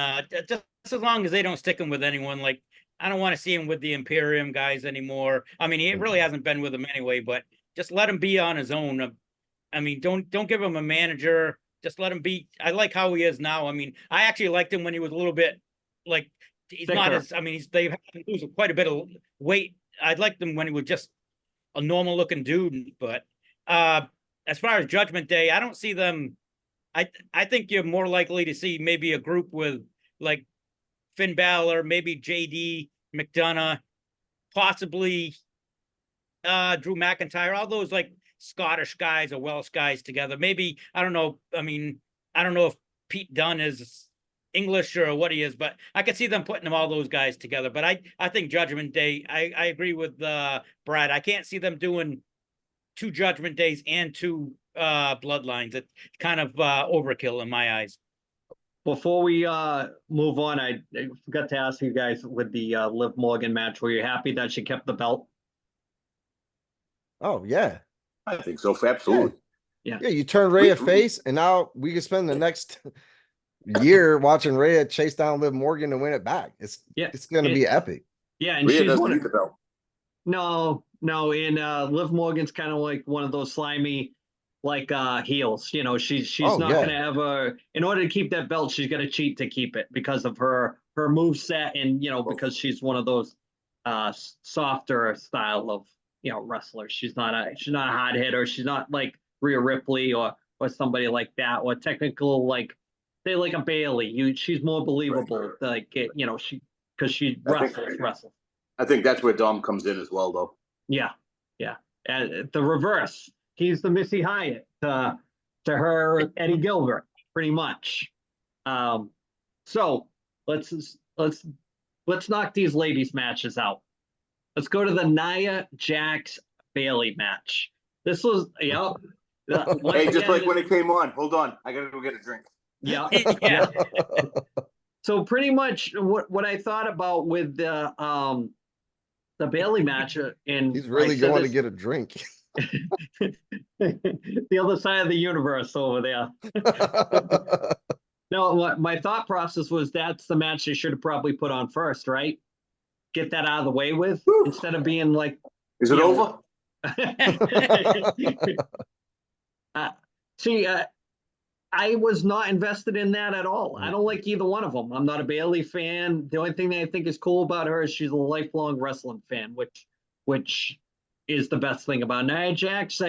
just as long as they don't stick him with anyone, like, I don't want to see him with the Imperium guys anymore. I mean, he really hasn't been with them anyway, but just let him be on his own. I mean, don't give him a manager. Just let him be. I like how he is now. I mean, I actually liked him when he was a little bit like, he's Thicker. not as, I mean, they've had to lose quite a bit of weight. I liked him when he was just a normal looking dude. But as far as Judgment Day, I don't see them. I think you're more likely to see maybe a group with like Finn Balor, maybe JD McDonough, possibly Drew McIntyre, all those like Scottish guys or Welsh guys together. Maybe, I don't know. I mean, I don't know if Pete Dunne is English or what he is, but I could see them putting all those guys together. But I think Judgment Day, I agree with Brad. I can't see them doing 2 Judgment Days and 2 Bloodlines. It's kind of overkill in my eyes. Before we move on, I forgot to ask you guys with the Liv Morgan match, were you happy that she kept the belt? Oh, yeah. I think so. Absolutely. Yeah, you turn Rhea face, and now we can spend the next year watching Rhea chase down Liv Morgan to win it back. It's going to be epic. Yeah, and Rhea she's doesn't need the belt. No, and Liv Morgan's kind of like one of those slimy, like heels. She's not going to have in order to keep that belt, she's got to cheat to keep it because of her move set, and because she's one of those softer style of wrestlers. She's not a hard hitter. She's not like Rhea Ripley or somebody like that, or technical like say like a Bailey. She's more believable. Right. Like because she wrestles. I think that's where Dom comes in as well, though. Yeah. And the reverse. He's the Missy Hyatt to her Eddie Gilbert, pretty much. So let's knock these ladies matches out. Let's go to the Nia Jax Bailey match. This was Hey, just like when it came on. Hold on, I gotta go get a drink. Yeah. Yeah. So pretty much what I thought about with the Bailey match, and he's really going to get a drink. The other side of the universe over there. No, my thought process was that's the match they should have probably put on first, right? Get that out of the way with instead of being like. Is it over? I was not invested in that at all. I don't like either one of them. I'm not a Bailey fan. The only thing that I think is cool about her is she's a lifelong wrestling fan, which is the best thing about Nia Jax.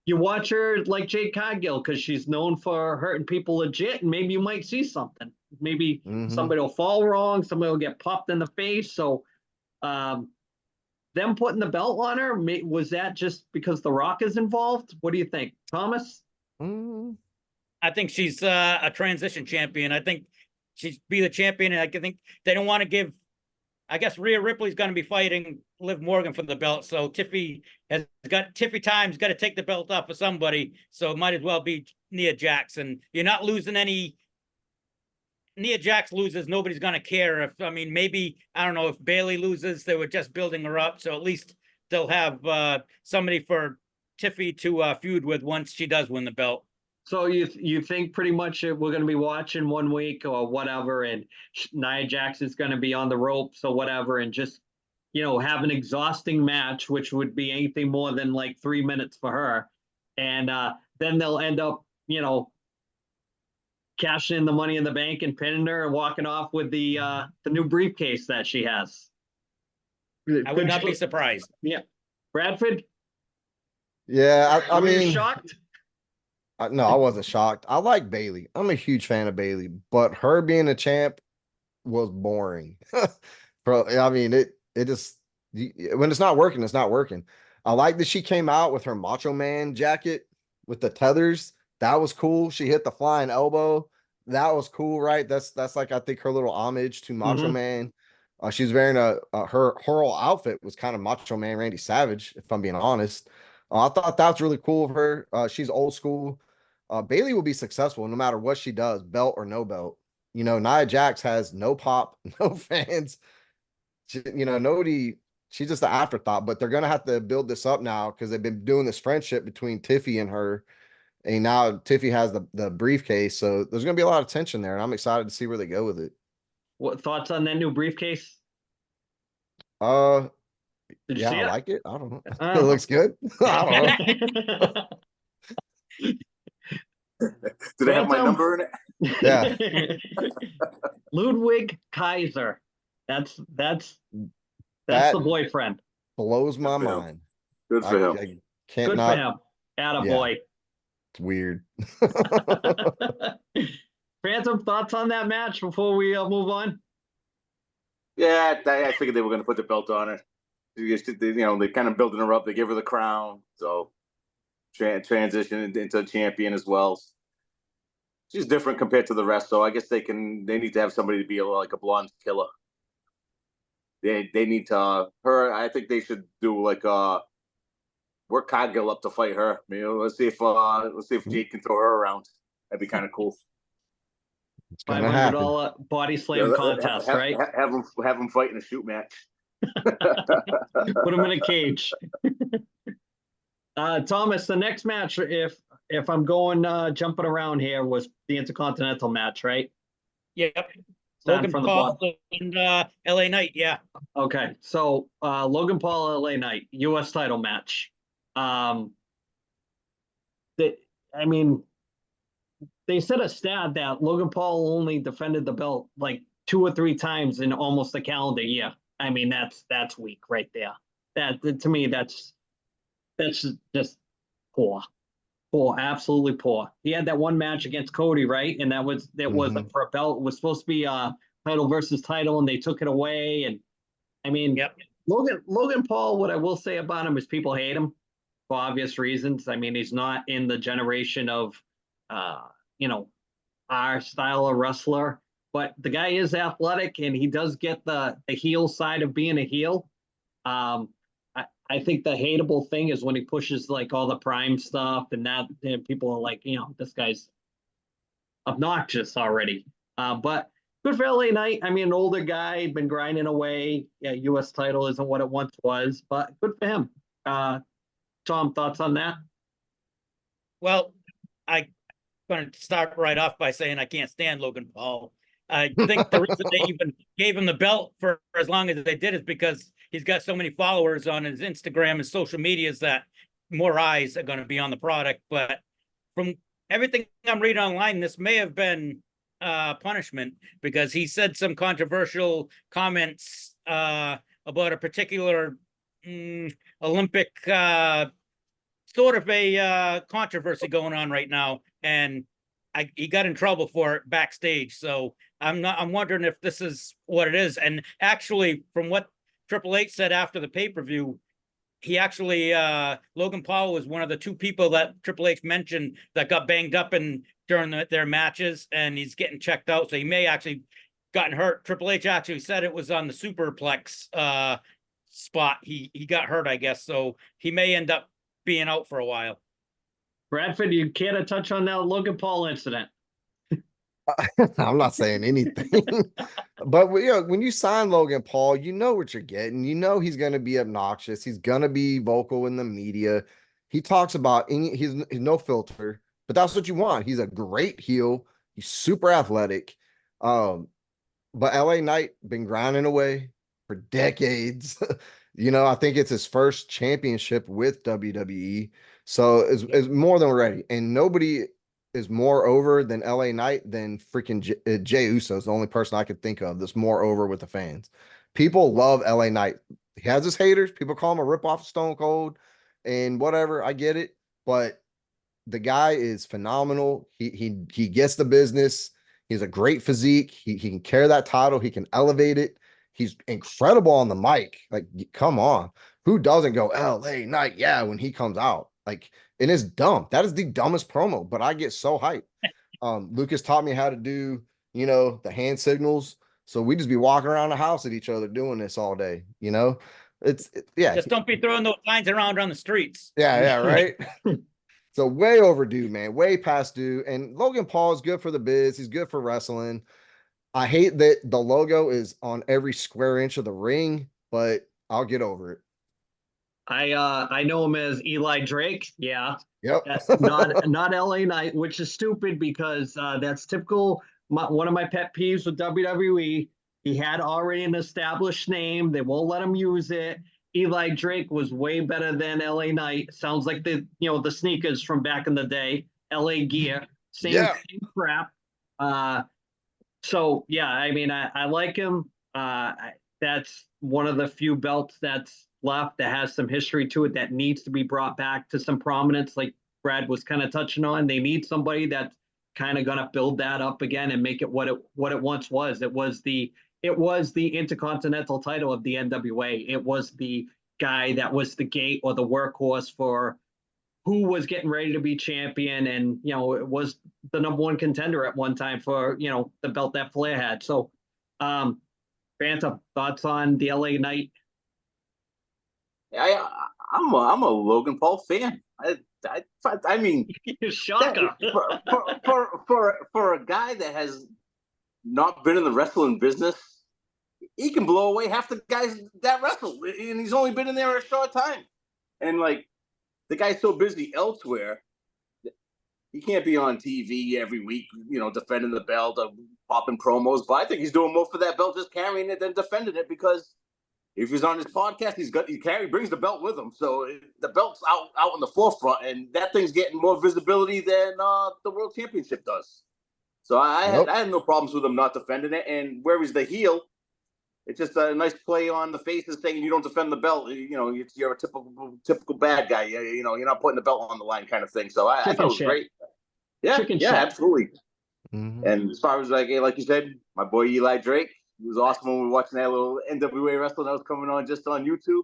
You watch her like Jade Cargill because she's known for hurting people legit, and maybe you might see something. Maybe somebody will fall wrong, somebody will get popped in the face. So them putting the belt on her, was that just because The Rock is involved? What do you think, Thomas? I think she's a transition champion. I think she'd be the champion, and I think they don't want to give. I guess Rhea Ripley's going to be fighting Liv Morgan for the belt, so Tiffy Time's got to take the belt off of somebody. So it might as well be Nia Jax, and you're not losing any. Nia Jax loses, nobody's going to care. Maybe I don't know if Bailey loses, they were just building her up, so at least they'll have somebody for Tiffy to feud with once she does win the belt. So you think pretty much we're going to be watching 1 week or whatever, and Nia Jax is going to be on the ropes or whatever, and just have an exhausting match, which would be anything more than like 3 minutes for her, and then they'll end up cashing in the Money in the Bank and pinning her and walking off with the new briefcase that she has. I would not be surprised. Yeah, Bradford. Yeah, I Were you mean, shocked? no, I wasn't shocked. I like Bailey. I'm a huge fan of Bailey, but her being a champ was boring. I mean, it just when it's not working, it's not working. I like that she came out with her Macho Man jacket with the tethers. That was cool. She hit the flying elbow. That was cool, right? That's like I think her little homage to Macho Mhm. Man. She's wearing her whole outfit was kind of Macho Man Randy Savage, if I'm being honest. I thought that was really cool of her. She's old school. Bailey will be successful no matter what she does, belt or no belt. Nia Jax has no pop, no fans. Nobody. She's just an afterthought. But they're gonna have to build this up now because they've been doing this friendship between Tiffy and her, and now Tiffy has the briefcase. So there's gonna be a lot of tension there, and I'm excited to see where they go with it. What thoughts on that new briefcase? Uh, Did you yeah, see I it? like it. I don't know. It Oh. looks good. I don't know. Did I have my Phantom. number in it? Yeah, Ludwig Kaiser. That's that the boyfriend. blows my Good for him. mind. Good I, for him. I can't Good for not. him. Atta Yeah, boy. it's weird. Phantom, thoughts on that match before we move on? Yeah, I figured they were going to put the belt on her. They kind of building her up. They give her the crown, so transition into a champion as well. She's different compared to the rest, so I guess they need to have somebody to be like a blonde killer. They need to her. I think they should do like work Cargill up to fight her. Let's see if Jake can throw her around. That'd be kind of cool. It's gonna happen. $500 body slam contest, right? Have them fight in a shoot match. Put him in a cage. Thomas, the next match, if I'm going jumping around here, was the Intercontinental match, right? Yep. Starting Logan from the Paul bottom. and LA Knight. Yeah. Okay, so Logan Paul, LA Knight, U.S. title match. I mean, they said a stat that Logan Paul only defended the belt like 2 or 3 times in almost a calendar year. I mean, that's weak right there. That to me, that's just poor, absolutely poor. He had that one match against Cody, right? And that was Mhm. for a belt. It was supposed to be a title versus title, and they took it away. And I mean, Yep. Logan Paul. What I will say about him is people hate him for obvious reasons. I mean, he's not in the generation of, you know, our style of wrestler, but the guy is athletic and he does get the heel side of being a heel. I think the hateable thing is when he pushes like all the prime stuff and that and people are like, this guy's obnoxious already. But good for LA Knight. I mean, an older guy, been grinding away. Yeah, U.S. title isn't what it once was, but good for him. Tom, thoughts on that? Well, I'm going to start right off by saying I can't stand Logan Paul. I think the reason they even gave him the belt for as long as they did is because he's got so many followers on his Instagram and social medias that more eyes are going to be on the product. But from everything I'm reading online, this may have been punishment because he said some controversial comments about a particular Olympic sort of a controversy going on right now, and he got in trouble for it backstage. So I'm wondering if this is what it is. And actually, from what Triple H said after the pay-per-view, he actually Logan Paul was one of the 2 people that Triple H mentioned that got banged up during their matches, and he's getting checked out. So he may actually gotten hurt. Triple H actually said it was on the superplex spot. He got hurt, I guess. So he may end up being out for a while. Bradford, you care to touch on that Logan Paul incident? I'm not saying anything, but when you sign Logan Paul, you know what you're getting. You know he's going to be obnoxious. He's going to be vocal in the media. He talks about he's no filter, but that's what you want. He's a great heel. He's super athletic. But LA Knight been grinding away for decades. I think it's his first championship with WWE. So it's more than ready. And nobody is more over than LA Knight than freaking Jey Uso is the only person I could think of that's more over with the fans. People love LA Knight. He has his haters. People call him a ripoff of Stone Cold. and whatever. I get it, but the guy is phenomenal. He gets the business. He's a great physique. He can carry that title. He can elevate it. He's incredible on the mic. Like, come on. Who doesn't go LA Knight? Yeah, when he comes out. Like, it is dumb. That is the dumbest promo, but I get so hyped. Lucas taught me how to do, the hand signals. So we just be walking around the house at each other doing this all day, yeah. Just don't be throwing those lines around on the streets. Yeah, right. So way overdue, man. Way past due. And Logan Paul is good for the biz. He's good for wrestling. I hate that the logo is on every square inch of the ring, but I'll get over it. I know him as Eli Drake. Yeah. Yep. That's not LA Knight, which is stupid because that's typical. One of my pet peeves with WWE. He had already an established name. They won't let him use it. Eli Drake was way better than LA Knight. Sounds like the sneakers from back in the day, LA Gear. Same crap. So yeah, I mean, I like him. That's one of the few belts that's left that has some history to it that needs to be brought back to some prominence, like Brad was kind of touching on. They need somebody that's kind of going to build that up again and make it what it once was. It was the Intercontinental title of the NWA. It was the guy that was the gate or the workhorse for who was getting ready to be champion, and it was the number one contender at one time for the belt that Flair had. So, Phantom, thoughts on the LA Knight? I'm a Logan Paul fan. I mean, shocker for a guy that has not been in the wrestling business, he can blow away half the guys that wrestle, and he's only been in there a short time. And like, the guy's so busy elsewhere, he can't be on TV every week, defending the belt, popping promos. But I think he's doing more for that belt, just carrying it than defending it, because if he's on his podcast, he brings the belt with him. So the belt's out in the forefront, and that thing's getting more visibility than the World Championship does. So I had no problems with him not defending it. And where he's the heel, it's just a nice play on the faces saying you don't defend the belt. You're a typical bad guy. You're not putting the belt on the line, kind of thing. So I thought it was great. Yeah, absolutely. Mm-hmm. And as far as like you said, my boy Eli Drake, he was awesome when we were watching that little NWA wrestling that was coming on just on YouTube.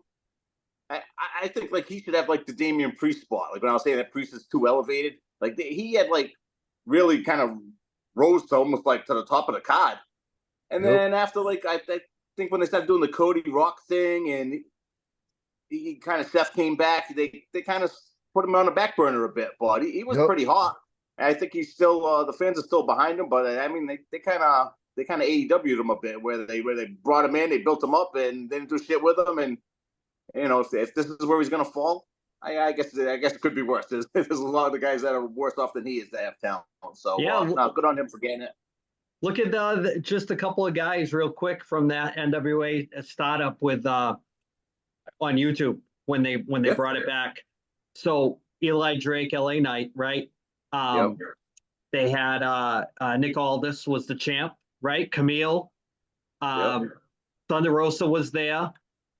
I think like he should have like the Damian Priest spot. Like when I was saying that Priest is too elevated, like he had like really kind of rose to almost like to the top of the card. And then after like I think when they started doing the Cody Rock thing and he kind of Seth came back, they kind of put him on the back burner a bit. But he was pretty hot. And I think he's still the fans are still behind him. But I mean they kind of AEW'd him a bit where they brought him in, they built him up, and they didn't do shit with him. And if this is where he's gonna fall, I guess it could be worse. There's a lot of the guys that are worse off than he is that have talent. So good on him for getting it. Look at just a couple of guys real quick from that NWA startup with on YouTube when they brought it back. So Eli Drake, LA Knight, right? They had Nick Aldis was the champ, right? Camille, Thunder Rosa was there,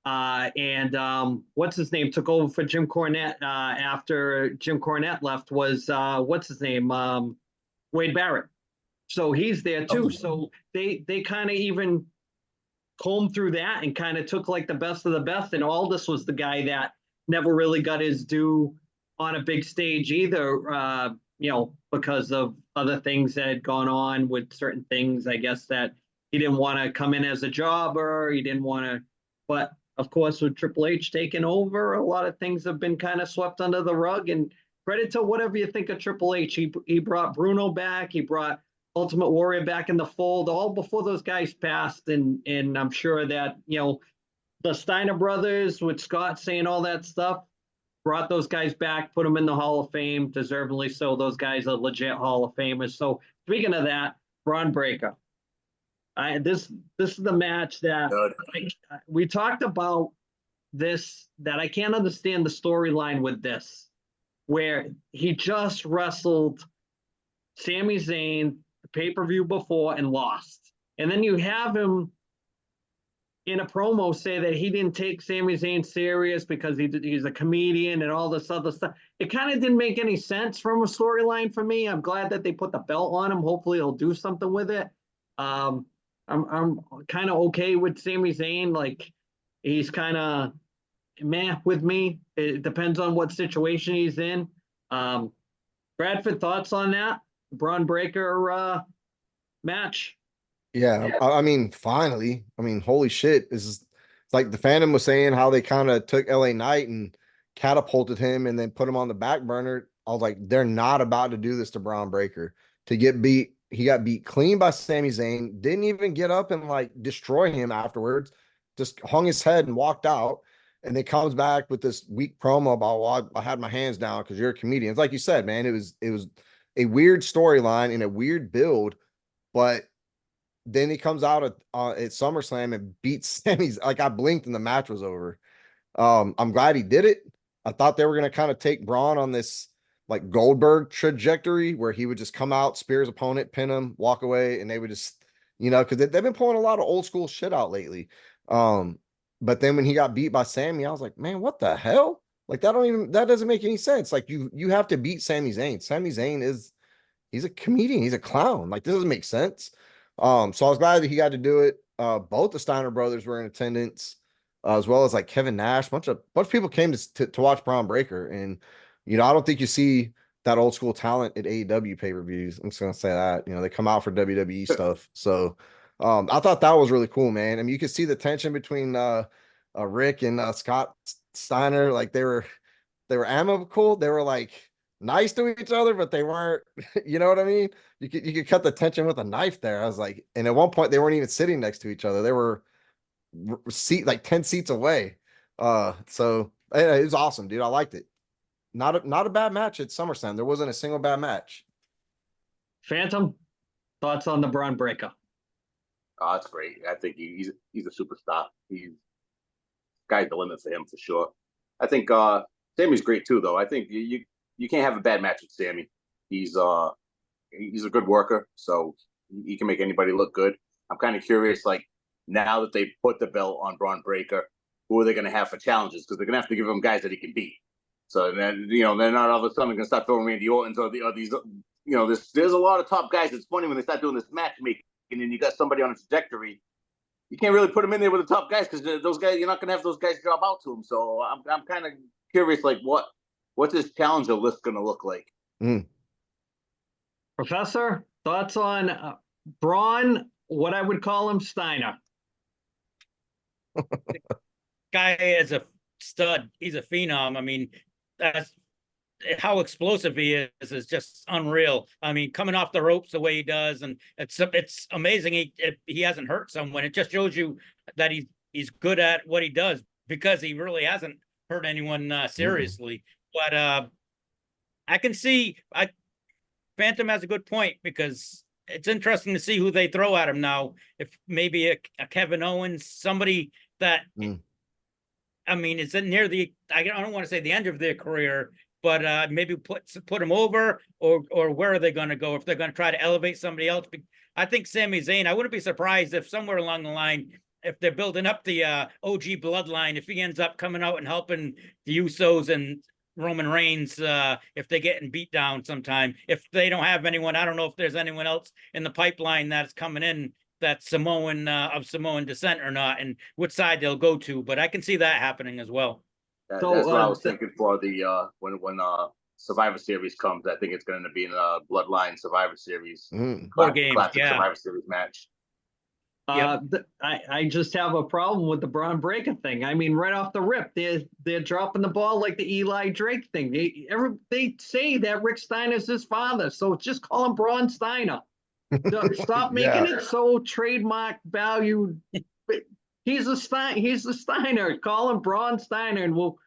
and what's his name took over for Jim Cornette after Jim Cornette left was what's his name Wade Barrett. So he's there too. So they kind of even combed through that and kind of took like the best of the best. And Aldis was the guy that never really got his due on a big stage either, because of other things that had gone on with certain things. I guess that he didn't want to come in as a jobber. He didn't want to. But of course, with Triple H taking over, a lot of things have been kind of swept under the rug. And credit to whatever you think of Triple H. He brought Bruno back. He brought Ultimate Warrior back in the fold, all before those guys passed, and I'm sure that the Steiner brothers with Scott saying all that stuff brought those guys back, put them in the Hall of Fame, deservedly so. Those guys are legit Hall of Famers. So speaking of that, Braun Breaker, this is the match that we talked about. This that I can't understand the storyline with this, where he just wrestled Sami Zayn pay-per-view before and lost. And then you have him in a promo say that he didn't take Sami Zayn serious because he's a comedian and all this other stuff. It kind of didn't make any sense from a storyline for me. I'm glad that they put the belt on him. Hopefully he'll do something with it. I'm kind of okay with Sami Zayn. Like, he's kind of meh with me. It depends on what situation he's in. Bradford, thoughts on that Braun Breaker match? Yeah, I mean, finally, I mean, holy shit! It's like the fandom was saying how they kind of took LA Knight and catapulted him and then put him on the back burner. I was like, they're not about to do this to Braun Breaker. To get beat, he got beat clean by Sami Zayn. Didn't even get up and like destroy him afterwards. Just hung his head and walked out. And then comes back with this weak promo about, well, I had my hands down because you're a comedian. It's like you said, man. It was a weird storyline and a weird build, but then he comes out at SummerSlam and beats Sammy's. Like, I blinked and the match was over. I'm glad he did it. I thought they were going to kind of take Braun on this like Goldberg trajectory where he would just come out, spear his opponent, pin him, walk away, and they would just, because they've been pulling a lot of old school shit out lately. But then when he got beat by Sammy, I was like, man, what the hell? Like, that doesn't make any sense. Like, you have to beat Sami Zayn. Sami Zayn he's a comedian, he's a clown. Like, this doesn't make sense. So I was glad that he got to do it. Both the Steiner brothers were in attendance, as well as like Kevin Nash. Bunch of people came to watch Braun Breaker, and I don't think you see that old school talent at AEW pay-per-views. I'm just gonna say that. They come out for WWE stuff. So I thought that was really cool, man. I mean, you could see the tension between Rick and Scott Steiner. Like, they were amicable. They were like nice to each other, but they weren't, you know what I mean? You could cut the tension with a knife there. I was like, and at one point they weren't even sitting next to each other. They were like 10 seats away. So it was awesome, dude. I liked it. Not a bad match at SummerSlam. There wasn't a single bad match. Phantom, thoughts on the Braun Breaker? Oh, that's great. I think he's a superstar. Sky's the limit for him for sure. I think Sammy's great too, though. I think you can't have a bad match with Sammy. He's a good worker, so he can make anybody look good. I'm kind of curious, like, now that they put the belt on Braun Breaker, who are they going to have for challenges? Because they're going to have to give him guys that he can beat. So then, they're not all of a sudden going to start throwing Randy Orton's or these, there's a lot of top guys. It's funny when they start doing this matchmaking and you got somebody on a trajectory. You can't really put them in there with the top guys because those guys, you're not going to have those guys drop out to him. So I'm kind of curious, like, what's his challenger list going to look like? Professor, thoughts on Braun, what I would call him, Steiner? Guy is a stud. He's a phenom. I mean, that's how explosive he is just unreal. I mean, coming off the ropes the way he does, and it's amazing he hasn't hurt someone. It just shows you that he's good at what he does because he really hasn't hurt anyone seriously. But I can see Phantom has a good point because it's interesting to see who they throw at him now. If maybe a Kevin Owens, somebody that I mean, is it near I don't want to say the end of their career, but maybe put them over, or where are they going to go if they're going to try to elevate somebody else? I think Sami Zayn, I wouldn't be surprised if somewhere along the line, if they're building up the OG bloodline, if he ends up coming out and helping the Usos and Roman Reigns, if they're getting beat down sometime, if they don't have anyone, I don't know if there's anyone else in the pipeline that's coming in that's Samoan of Samoan descent or not, and which side they'll go to. But I can see that happening as well. That's what I was thinking for the when Survivor Series comes. I think it's going to be in a Bloodline Survivor Series. Classic Survivor Series match. I just have a problem with the Braun Breaker thing. I mean, right off the rip, they're dropping the ball like the Eli Drake thing. They say that Rick Steiner's his father, so just call him Braun Steiner. Stop making it so trademark valued. He's the Steiner. Call him Braun Steiner, and we'll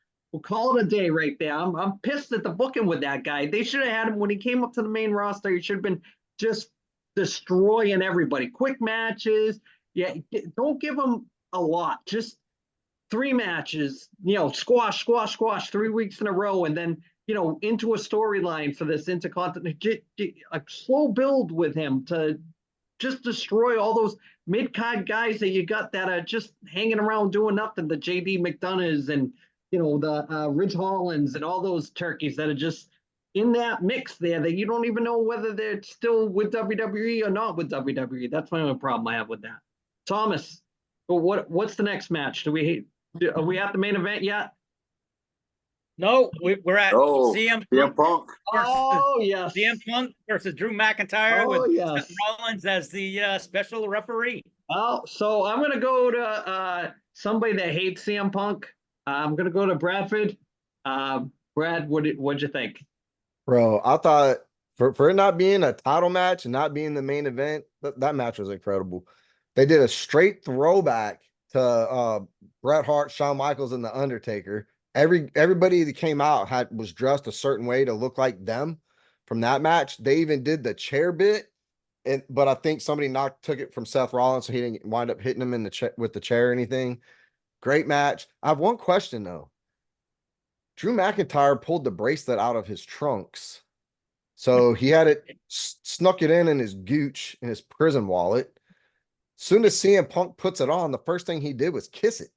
call it a day right there. I'm pissed at the booking with that guy. They should have had him when he came up to the main roster. He should have been just destroying everybody. Quick matches. Yeah, don't give him a lot. Just 3 matches. Squash 3 weeks in a row, and then into a storyline for this intercontinental. Get a slow build with him to just destroy all those mid-card guys that you got that are just hanging around doing nothing. The JD McDonoughs and, the Ridge Hollands and all those turkeys that are just in that mix there that you don't even know whether they're still with WWE or not with WWE. That's my only problem I have with that. Thomas, what's the next match? Are we at the main event yet? No, we're at CM Punk. Oh, yes. CM Punk versus Drew McIntyre with Seth Rollins as the special referee. Oh, so I'm going to go to somebody that hates CM Punk. I'm going to go to Bradford. Brad, what'd you think? Bro, I thought for it not being a title match and not being the main event, that match was incredible. They did a straight throwback to Bret Hart, Shawn Michaels, and The Undertaker. Everybody that came out was dressed a certain way to look like them from that match. They even did the chair bit, but I think somebody took it from Seth Rollins, so he didn't wind up hitting him in with the chair or anything. Great match. I have one question though. Drew McIntyre pulled the bracelet out of his trunks. So he had it, snuck it in his gooch, in his prison wallet. Soon as CM Punk puts it on, the first thing he did was kiss it.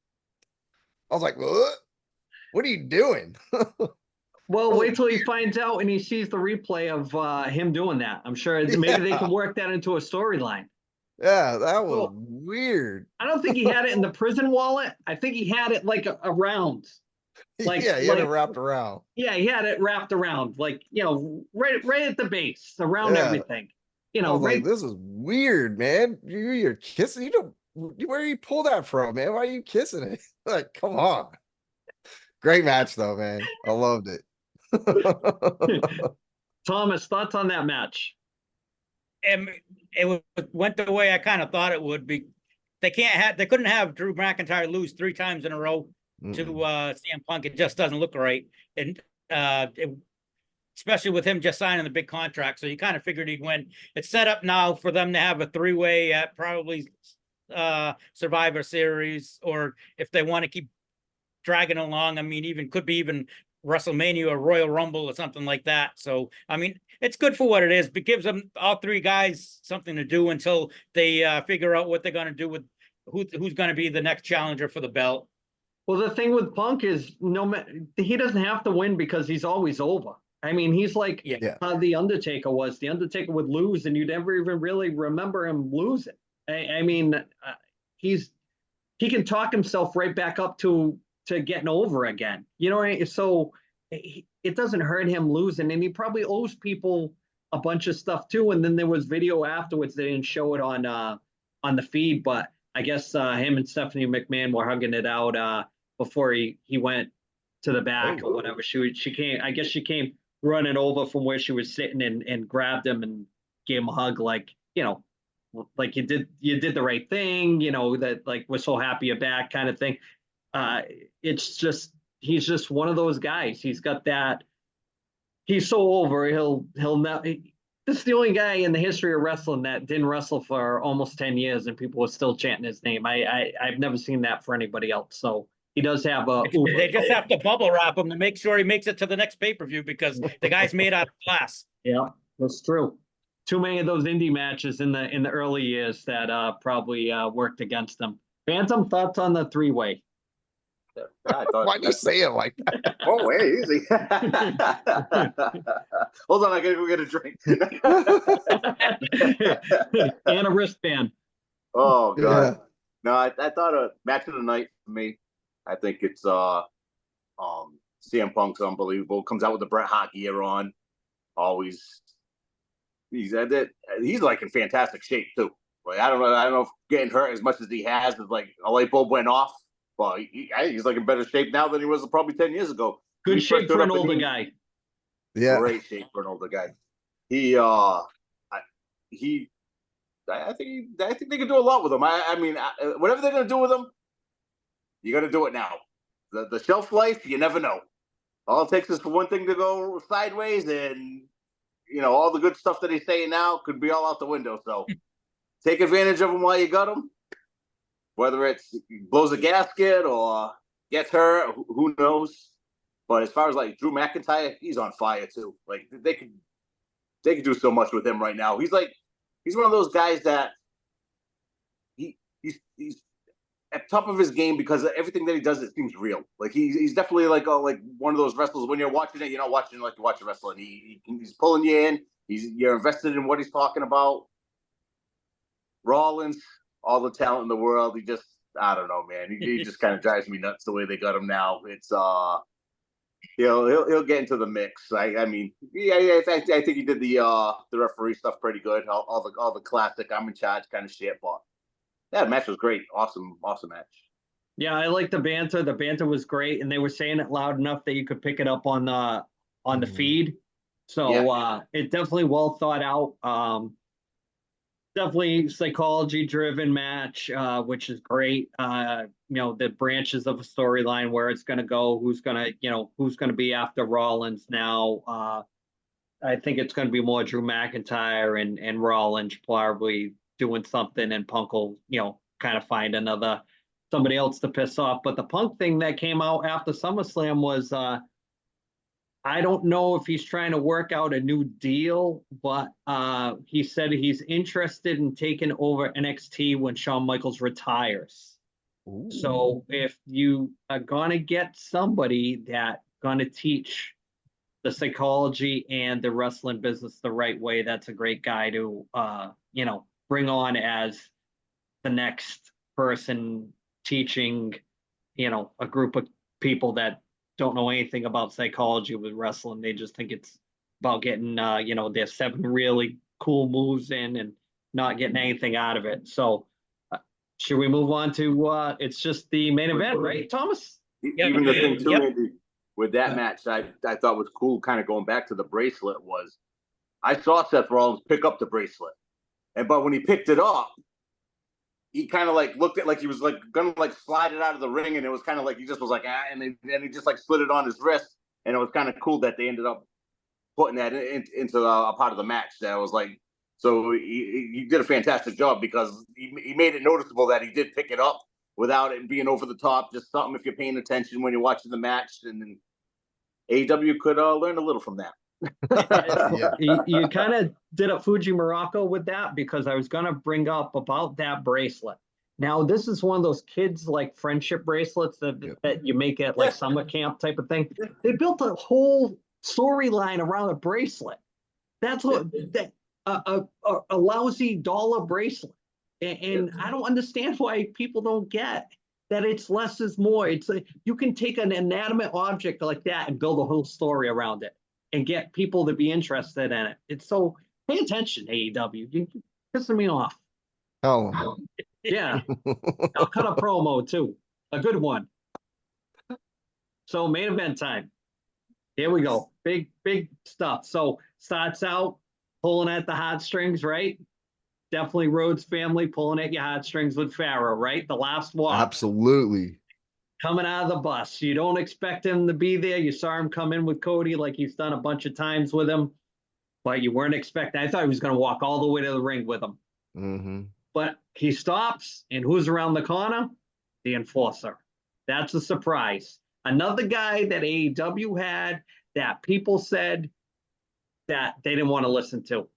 I was like, what are you doing? Well, wait till he finds out and he sees the replay of him doing that. I'm sure maybe they can work that into a storyline. Yeah, that was weird. I don't think he had it in the prison wallet. I think he had it like around. He had it wrapped around. Yeah, he had it wrapped around, right at the base, around everything. I was like, this is weird, man. You're kissing. Where do you pull that from, man? Why are you kissing it? Like, come on. Great match, though, man. I loved it. Thomas, thoughts on that match? It went the way I kind of thought it would be. They couldn't have Drew McIntyre lose 3 times in a row to CM Punk. It just doesn't look right, and especially with him just signing the big contract. So you kind of figured he'd win. It's set up now for them to have a 3-way at probably Survivor Series, or if they want to keep dragging along, I mean, could be even WrestleMania or Royal Rumble or something like that. So I mean, it's good for what it is, but gives them all 3 guys something to do until they figure out what they're going to do with who's going to be the next challenger for the belt. Well, the thing with Punk is he doesn't have to win because he's always over. I mean, he's like how The Undertaker was. The Undertaker would lose and you'd never even really remember him losing. I mean, he can talk himself right back up to getting over again. So it doesn't hurt him losing, and he probably owes people a bunch of stuff too. And then there was video afterwards. They didn't show it on the feed, but I guess him and Stephanie McMahon were hugging it out before he went to the back or whatever. She came. I guess she came running over from where she was sitting and grabbed him and gave him a hug, like like you did the right thing. That like we're so happy you're back, kind of thing. It's just he's just one of those guys. He's got that. He's so over. He'll not. This is the only guy in the history of wrestling that didn't wrestle for almost 10 years and people were still chanting his name. I've never seen that for anybody else. So he does have a. They just have to bubble wrap him to make sure he makes it to the next pay-per-view because the guy's made out of glass. Yeah, that's true. Too many of those indie matches in the early years that probably worked against him. Phantom, thoughts on the 3-way? Why'd you say it like that? Oh, wait, easy. Hold on, I gotta go get a drink. And a wristband. Oh god. Yeah. No, I thought a match of the night for me. I think it's CM Punk's unbelievable. Comes out with the Bret Hart gear on. Always he's like in fantastic shape too. Like I don't know if getting hurt as much as he has is like a light bulb went off. Well, he's like in better shape now than he was probably 10 years ago. Good shape for an older guy. Yeah, great shape for an older guy. I think they can do a lot with him. I mean, whatever they're gonna do with him, you got to do it now. The shelf life, you never know. All it takes is for one thing to go sideways, and all the good stuff that he's saying now could be all out the window. So take advantage of him while you got him. Whether it's blows a gasket or gets hurt, who knows? But as far as like Drew McIntyre, he's on fire too. Like they could do so much with him right now. He's one of those guys that he he's at top of his game because everything that he does, it seems real. Like he's definitely like one of those wrestlers. When you're watching it, you're not watching like you're watching wrestling. He's pulling you in. You're invested in what he's talking about. Rollins, all the talent in the world. I don't know, man. He just kind of drives me nuts the way they got him now. It's he'll get into the mix. I mean, I think he did the referee stuff pretty good. All the classic I'm in charge kind of shit. But yeah, the match was great. Awesome match. Yeah, I like the banter. The banter was great, and they were saying it loud enough that you could pick it up on the feed. So it definitely well thought out. Definitely psychology driven match, which is great. The branches of a storyline, where it's going to go, who's going to be after Rollins now. I think it's going to be more Drew McIntyre and Rollins probably doing something, and Punk will, kind of find somebody else to piss off. But the Punk thing that came out after SummerSlam was, I don't know if he's trying to work out a new deal, but he said he's interested in taking over NXT when Shawn Michaels retires. Ooh. So if you are going to get somebody that going to teach the psychology and the wrestling business the right way, that's a great guy to, bring on as the next person teaching, a group of people that don't know anything about psychology with wrestling. They just think it's about getting, their 7 really cool moves in and not getting anything out of it. So should we move on to, it's just the main event, right, Thomas? Even the thing too, Andy, with that match, I thought was cool, kind of going back to the bracelet, was I saw Seth Rollins pick up the bracelet. But when he picked it up, he kind of like looked at like he was like gonna like slide it out of the ring, and it was kind of like he just was like and then he just like slid it on his wrist, and it was kind of cool that they ended up putting that into a part of the match. That was like, so he did a fantastic job, because he made it noticeable that he did pick it up without it being over the top. Just something, if you're paying attention when you're watching the match, and then AEW could learn a little from that. Yeah. You kind of did a Fuji Morocco with that, because I was going to bring up about that bracelet. Now, this is one of those kids like friendship bracelets that you make at like summer camp type of thing. They built a whole storyline around a bracelet. That's what a lousy dollar bracelet. And I don't understand why people don't get that it's less is more. It's like you can take an inanimate object like that and build a whole story around it and get people to be interested in it. It's so, pay attention, AEW. You're pissing me off. Oh. Yeah. I'll cut a promo too. A good one. So main event time. Here we go. Big stuff. So starts out pulling at the heartstrings, right? Definitely Rhodes family pulling at your heartstrings with Pharaoh, right? The last walk. Absolutely. Coming out of the bus. You don't expect him to be there. You saw him come in with Cody like he's done a bunch of times with him, but you weren't expecting. I thought he was going to walk all the way to the ring with him. Mm-hmm. But he stops, and who's around the corner? The Enforcer. That's a surprise. Another guy that AEW had that people said that they didn't want to listen to.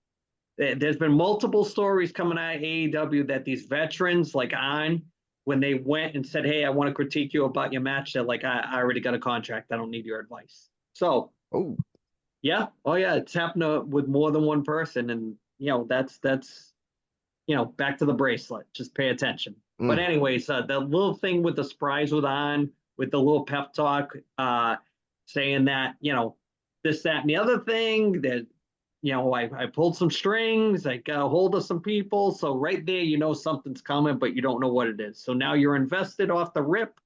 There's been multiple stories coming out of AEW that these veterans, like when they went and said, hey, I want to critique you about your match, they're like, I already got a contract. I don't need your advice. So, yeah. Oh, yeah. It's happened with more than one person. And, that's back to the bracelet. Just pay attention. But anyways, the little thing with the surprise with the little pep talk, saying that, this, that, and the other thing, that, I pulled some strings, I got a hold of some people. So right there, something's coming, but you don't know what it is. So now you're invested off the rip.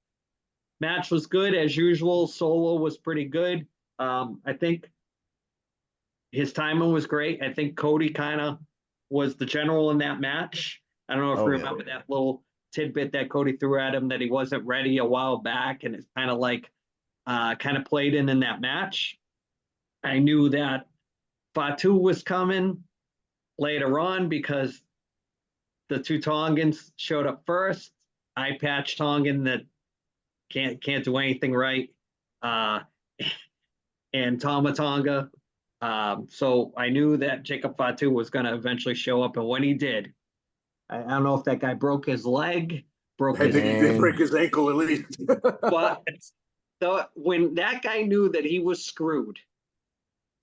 Match was good as usual. Solo was pretty good. I think his timing was great. I think Cody kind of was the general in that match. I don't know if you remember that little tidbit that Cody threw at him, that he wasn't ready a while back, and it's kind of like played in that match. I knew that Fatu was coming later on because the two Tongans showed up first. Eye patch Tongan that can't do anything right, and Tama Tonga. So I knew that Jacob Fatu was going to eventually show up, and when he did, I don't know if that guy broke his leg, broke I his think he did Man. break his ankle at least. but when that guy knew that he was screwed,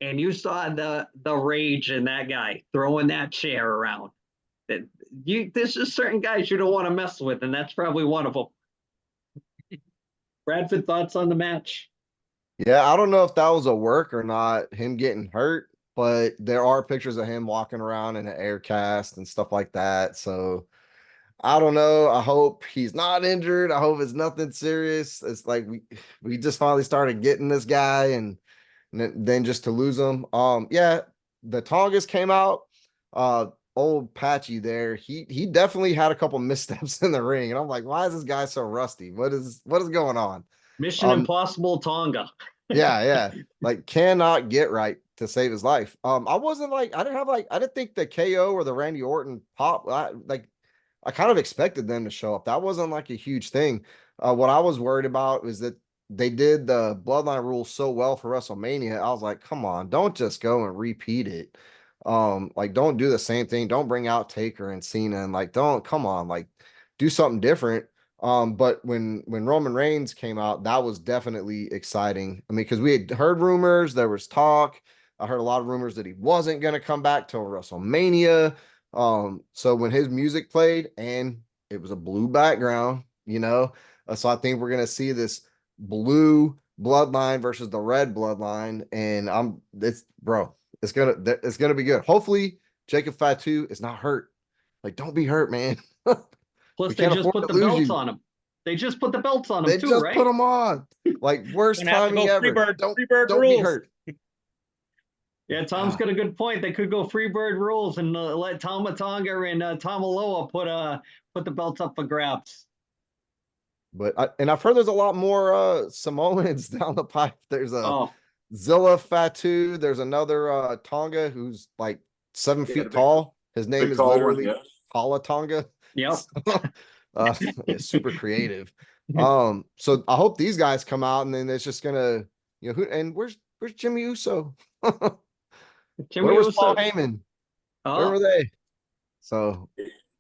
and you saw the rage in that guy throwing that chair around, that there's just certain guys you don't want to mess with, and that's probably one of them. Bradford, thoughts on the match? Yeah, I don't know if that was a work or not, him getting hurt, but there are pictures of him walking around in an air cast and stuff like that. So I don't know. I hope he's not injured. I hope it's nothing serious. It's like we just finally started getting this guy, and then just to lose him. Yeah, the Tongas came out. Old Patchy there, he definitely had a couple missteps in the ring, and I'm like, why is this guy so rusty? What is going on? Mission Um, Impossible Tonga. yeah, like cannot get right to save his life. I wasn't like I didn't think the KO or the Randy Orton pop. I kind of expected them to show up. That wasn't like a huge thing. What I was worried about was that they did the bloodline rules so well for WrestleMania. I was like, come on, don't just go and repeat it. Like don't do the same thing. Don't bring out Taker and Cena and like don't come on, like do something different. But when Roman Reigns came out, that was definitely exciting. I mean, because we had heard rumors, there was talk. I heard a lot of rumors that he wasn't going to come back till WrestleMania. So when his music played and it was a blue background, so I think we're gonna see this blue bloodline versus the red bloodline, and it's gonna be good. Hopefully, Jacob Fatu is not hurt. Like, don't be hurt, man. Plus, We they can't just afford put to the lose belts you. on him. They just put the belts on him They too, just right? put them on. Like worst Gonna have to timing go ever. Freebird Don't be rules. hurt. Yeah, Tom's got a good point. They could go Freebird rules and let Tama Tonga and Tamaloa put the belts up for grabs. But I've heard there's a lot more Samoans down the pipe. There's a Oh, Zilla Fatu. There's another Tonga who's like 7 feet tall. His name is tall one, literally yeah. Hala Tonga. yep. It's super creative. So I hope these guys come out, and then it's just gonna, where's Jimmy Uso? Jimmy Where was Uso. Paul Heyman? Where were Oh, they? So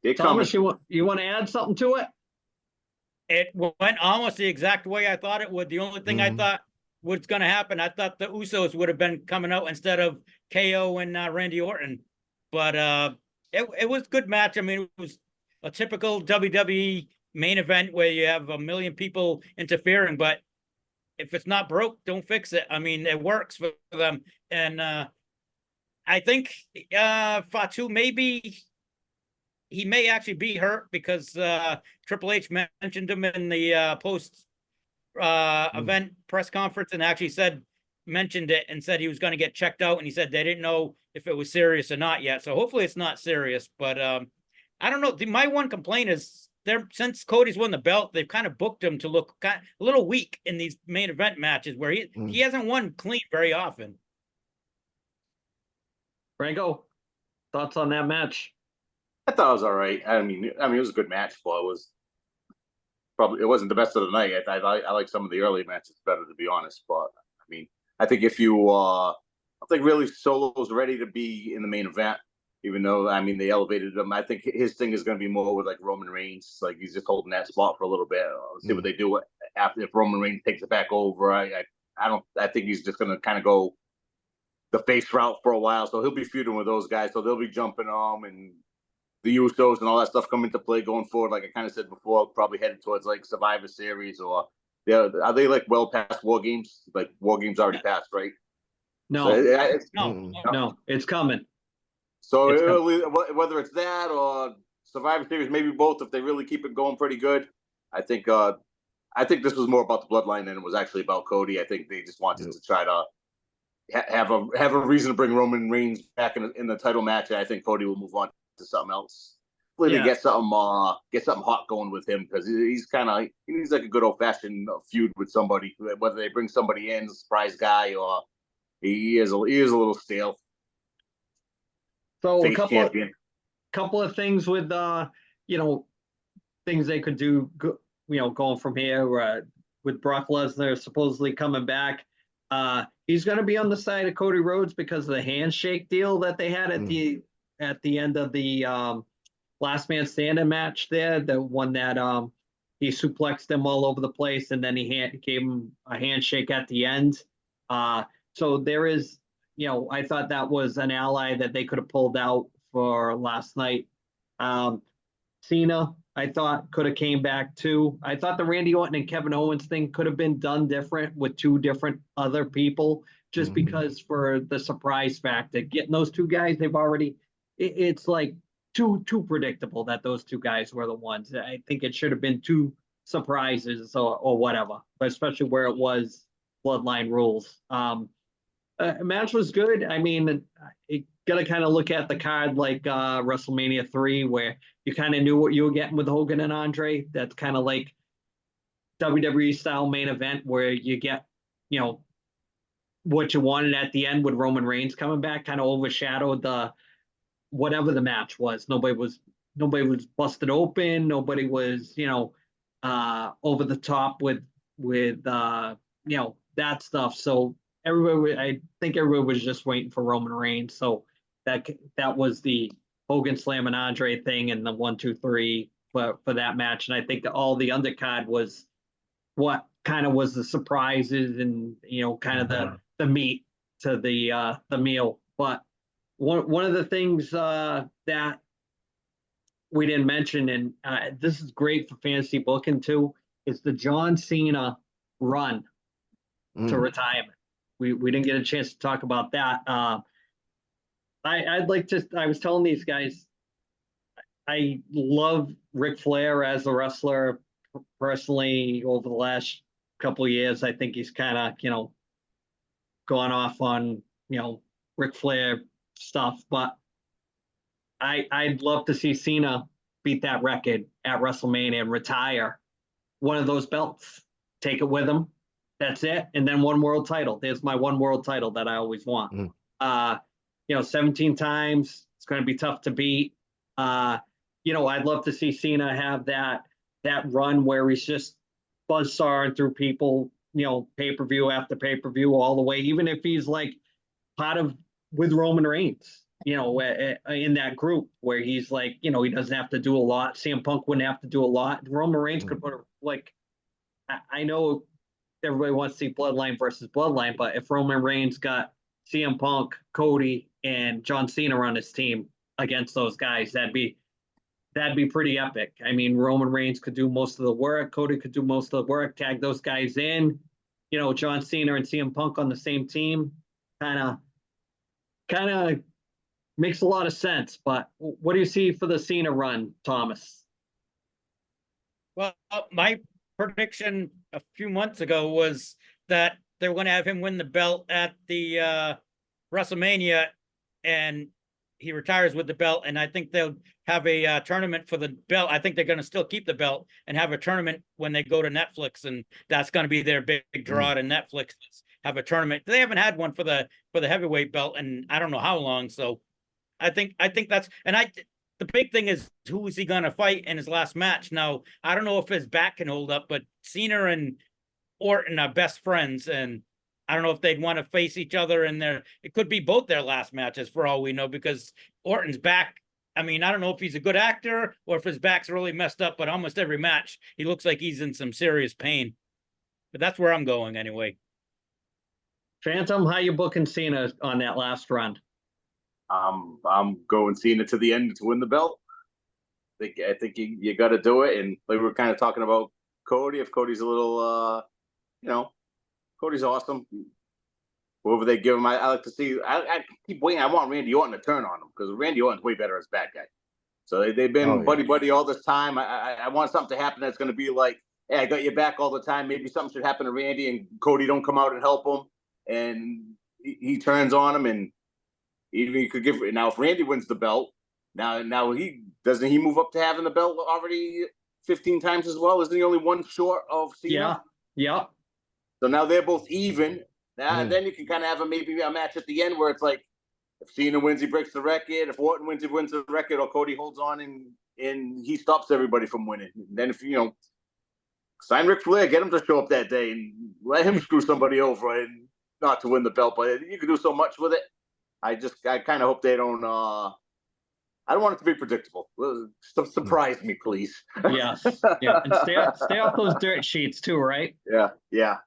They coming. Thomas, you want to add something to it? It went almost the exact way I thought it would. The only thing I thought was going to happen, I thought the Usos would have been coming out instead of KO and Randy Orton. But it was a good match. I mean, it was a typical WWE main event where you have a million people interfering, but if it's not broke, don't fix it. I mean, it works for them. And I think Fatu he may actually be hurt because Triple H mentioned him in the post event press conference and actually mentioned it and said he was going to get checked out, and he said they didn't know if it was serious or not yet. So hopefully it's not serious, but I don't know. My one complaint is since Cody's won the belt, they've kind of booked him to look a little weak in these main event matches where he hasn't won clean very often. Franco, thoughts on that match? I thought it was all right. I mean, it was a good match, but it wasn't the best of the night. I like some of the early matches better, to be honest. But I mean, I think if you, I think really Solo's ready to be in the main event, even though I mean they elevated him. I think his thing is going to be more with like Roman Reigns. Like he's just holding that spot for a little bit. Let's see what they do after if Roman Reigns takes it back over. I think he's just going to kind of go the face route for a while. So he'll be feuding with those guys. So they'll be jumping on and the Usos and all that stuff come into play going forward. Like I kind of said before, probably headed towards like Survivor Series or are they like well past War Games? Like War Games already passed, right? No, So, no, it's coming. So whether it's that or Survivor Series, maybe both, if they really keep it going pretty good. I think this was more about the bloodline than it was actually about Cody. I think they just wanted to try to have a reason to bring Roman Reigns back in the title match. And I think Cody will move on to something else. Hopefully they get something hot going with him, because he's like a good old fashioned feud with somebody. Whether they bring somebody in, a surprise guy, or he is a little stale. So Face champion. couple of things with things they could do, going from here with Brock Lesnar supposedly coming back. He's going to be on the side of Cody Rhodes because of the handshake deal that they had at the end of the last man standing match there, the one that he suplexed them all over the place, and then he gave him a handshake at the end. So there is, I thought that was an ally that they could have pulled out for last night. Cena, I thought, could have came back too. I thought the Randy Orton and Kevin Owens thing could have been done different with two different other people, just because for the surprise factor. Getting those two guys, they've already, it's like too predictable that those two guys were the ones. I think it should have been two surprises or whatever, but especially where it was bloodline rules. Match was good. I mean, you got to kind of look at the card like WrestleMania 3, where you kind of knew what you were getting with Hogan and Andre. That's kind of like WWE style main event where you get, what you wanted at the end with Roman Reigns coming back, kind of overshadowed the whatever the match was. Nobody was busted open. Nobody was, over the top with that stuff. So I think everybody was just waiting for Roman Reigns. So that was the Hogan Slam and Andre thing, and the 1, 2, 3 for that match. And I think that all the undercard was what kind of was the surprises and kind of the meat to the meal. But one of the things that we didn't mention, and this is great for fantasy booking too, is the John Cena run to retirement. We didn't get a chance to talk about that. I'd like to. I was telling these guys, I love Ric Flair as a wrestler personally. Over the last couple of years, I think he's kind of gone off on Ric Flair stuff, but I'd love to see Cena beat that record at WrestleMania and retire one of those belts, take it with him. That's it. And then one world title. There's my one world title that I always want. 17 times. It's going to be tough to beat. I'd love to see Cena have that run where he's just buzzsawing through people, pay-per-view after pay-per-view all the way, even if he's like part of with Roman Reigns, in that group where he's like, he doesn't have to do a lot. CM Punk wouldn't have to do a lot. Roman Reigns could put I know everybody wants to see Bloodline versus Bloodline, but if Roman Reigns got CM Punk, Cody, and John Cena on his team against those guys, that'd be pretty epic. I mean, Roman Reigns could do most of the work. Cody could do most of the work. Tag those guys in. John Cena and CM Punk on the same team, kind of makes a lot of sense. But what do you see for the Cena run, Thomas? Well, my prediction a few months ago was that they were going to have him win the belt at the WrestleMania, and he retires with the belt. And I think they'll have a tournament for the belt. I think they're going to still keep the belt and have a tournament when they go to Netflix, and that's going to be their big draw to Netflix. Have a tournament. They haven't had one for the heavyweight belt, and I don't know how long. So I think that's, and the big thing is, who is he going to fight in his last match? Now, I don't know if his back can hold up, but Cena and Orton are best friends, and I don't know if they'd want to face each other in there. It could be both their last matches for all we know, because Orton's back. I mean, I don't know if he's a good actor or if his back's really messed up, but almost every match, he looks like he's in some serious pain. But that's where I'm going anyway. Phantom, how you booking Cena on that last run? I'm going Cena to the end to win the belt. I think you got to do it. And like we were kind of talking about Cody, if Cody's a little, Cody's awesome. Whoever they give him, I like to see. I keep waiting. I want Randy Orton to turn on him, because Randy Orton's way better as bad guy. So they've been buddy all this time. I want something to happen that's going to be like, hey, I got your back all the time. Maybe something should happen to Randy and Cody don't come out and help him, and he turns on him. And even he could give now, if Randy wins the belt, now he doesn't he move up to having the belt already 15 times as well? Isn't he only one short of Cena? Yeah. So now they're both even. Now then you can kind of have maybe a match at the end where it's like, if Cena wins, he breaks the record. If Orton wins, he wins the record. Or Cody holds on and he stops everybody from winning. And then if sign Ric Flair, get him to show up that day and let him screw somebody over, and not to win the belt, but you can do so much with it. I kind of hope they don't I don't want it to be predictable. Surprise me, please. Yes. Yeah. And stay off those dirt sheets too, right? Yeah.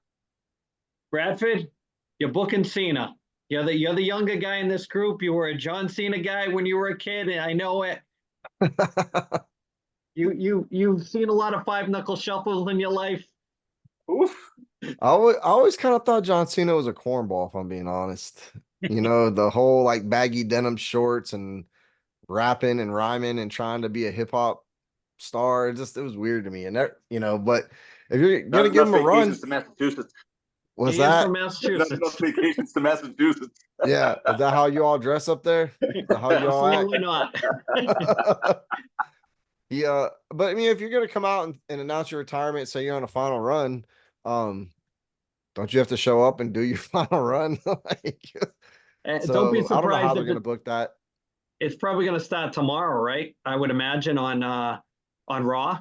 Bradford, you're booking Cena. You're the younger guy in this group. You were a John Cena guy when you were a kid, and I know it. You've seen a lot of five knuckle shuffles in your life. Oof. I always kind of thought John Cena was a cornball, if I'm being honest. You know, the whole like baggy denim shorts and rapping and rhyming and trying to be a hip hop star. It was weird to me. And that, but if you're Not gonna give enough him a run, vacations to Massachusetts. was He is that from Not Massachusetts. enough vacations to Massachusetts. yeah? Is that how you all dress up there? Is that how you all act? Absolutely not. Yeah, but I mean, if you're gonna come out and announce your retirement, say you're on a final run, don't you have to show up and do your final run? Don't be So I don't know how surprised they're if gonna book that. it's probably going to start tomorrow, right? I would imagine on Raw,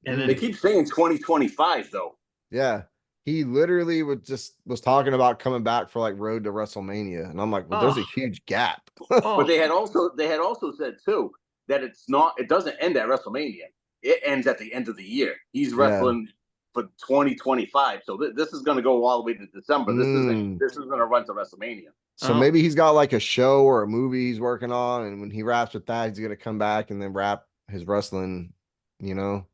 and They then keep saying 2025 though. Yeah, he literally was talking about coming back for like Road to WrestleMania, and I'm like, well, there's a huge gap. But they had also said too that it doesn't end at WrestleMania. It ends at the end of the year. He's wrestling for 2025. So this is going to go all the way to December. This is going to run to WrestleMania. So maybe he's got like a show or a movie he's working on, and when he wraps with that, he's gonna come back and then wrap his wrestling, you know.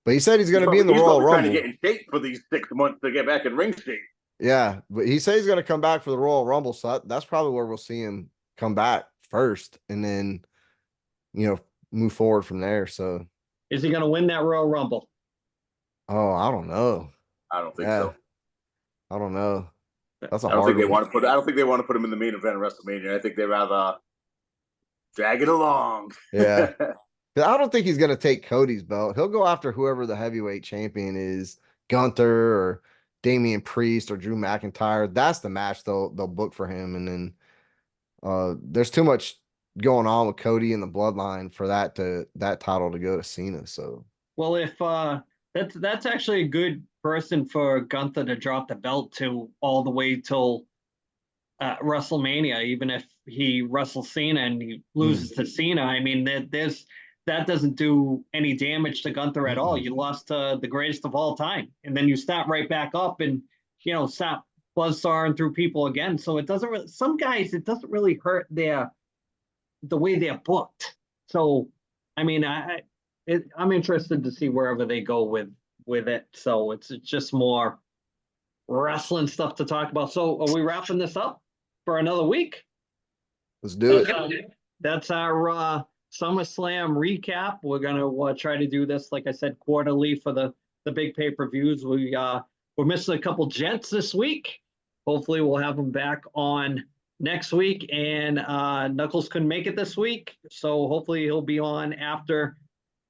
But he said he's gonna be in the Royal Rumble. Trying to get in shape for these 6 months to get back in ring shape. Yeah, but he said he's gonna come back for the Royal Rumble, so that's probably where we'll see him come back first, and then move forward from there. So is he going to win that Royal Rumble? oh, I don't know. I don't think so. I don't know. That's a I don't hard think they one. want to put. I don't think they want to put him in the main event of WrestleMania. I think they rather drag it along. Yeah. I don't think he's going to take Cody's belt. He'll go after whoever the heavyweight champion is, Gunther or Damian Priest or Drew McIntyre. That's the match they'll book for him. And then there's too much going on with Cody and the bloodline for that title to go to Cena. So well, if that's actually a good person for Gunther to drop the belt to all the way till WrestleMania, even if he wrestles Cena and he loses to Cena. I mean, that doesn't do any damage to Gunther at all. You lost to the greatest of all time, and then you start right back up and stop buzzsawing through people again. So it doesn't really. Some guys, it doesn't really hurt the way they're booked. So I mean, I'm interested to see wherever they go with it. So it's just more wrestling stuff to talk about. So are we wrapping this up for another week? let's do it. That's our SummerSlam recap. We're gonna try to do this, like I said, quarterly for the big pay-per-views. We're missing a couple gents this week. Hopefully we'll have them back on next week. And Knuckles couldn't make it this week, so hopefully he'll be on after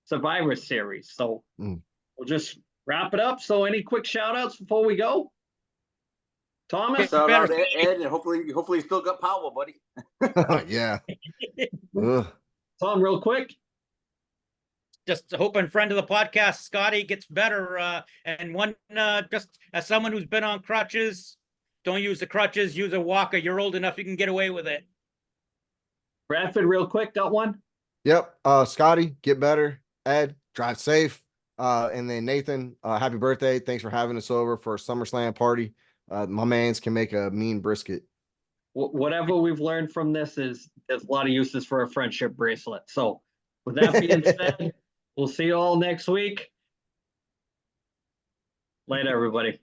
Survivor Series. So we'll just wrap it up. So any quick shout outs before we go? Thomas? Shout out to Ed, and hopefully you still got power, buddy. Yeah. Ugh. Tom, real quick. Just hoping friend of the podcast, Scotty, gets better. And just as someone who's been on crutches, don't use the crutches, use a walker. You're old enough, you can get away with it. Bradford, real quick, got one? Yep. Scotty, get better. Ed, drive safe. And then Nathan, happy birthday. Thanks for having us over for a SummerSlam party. My mans can make a mean brisket. Whatever we've learned from this is there's a lot of uses for a friendship bracelet. So with that being said, we'll see you all next week. Later, everybody.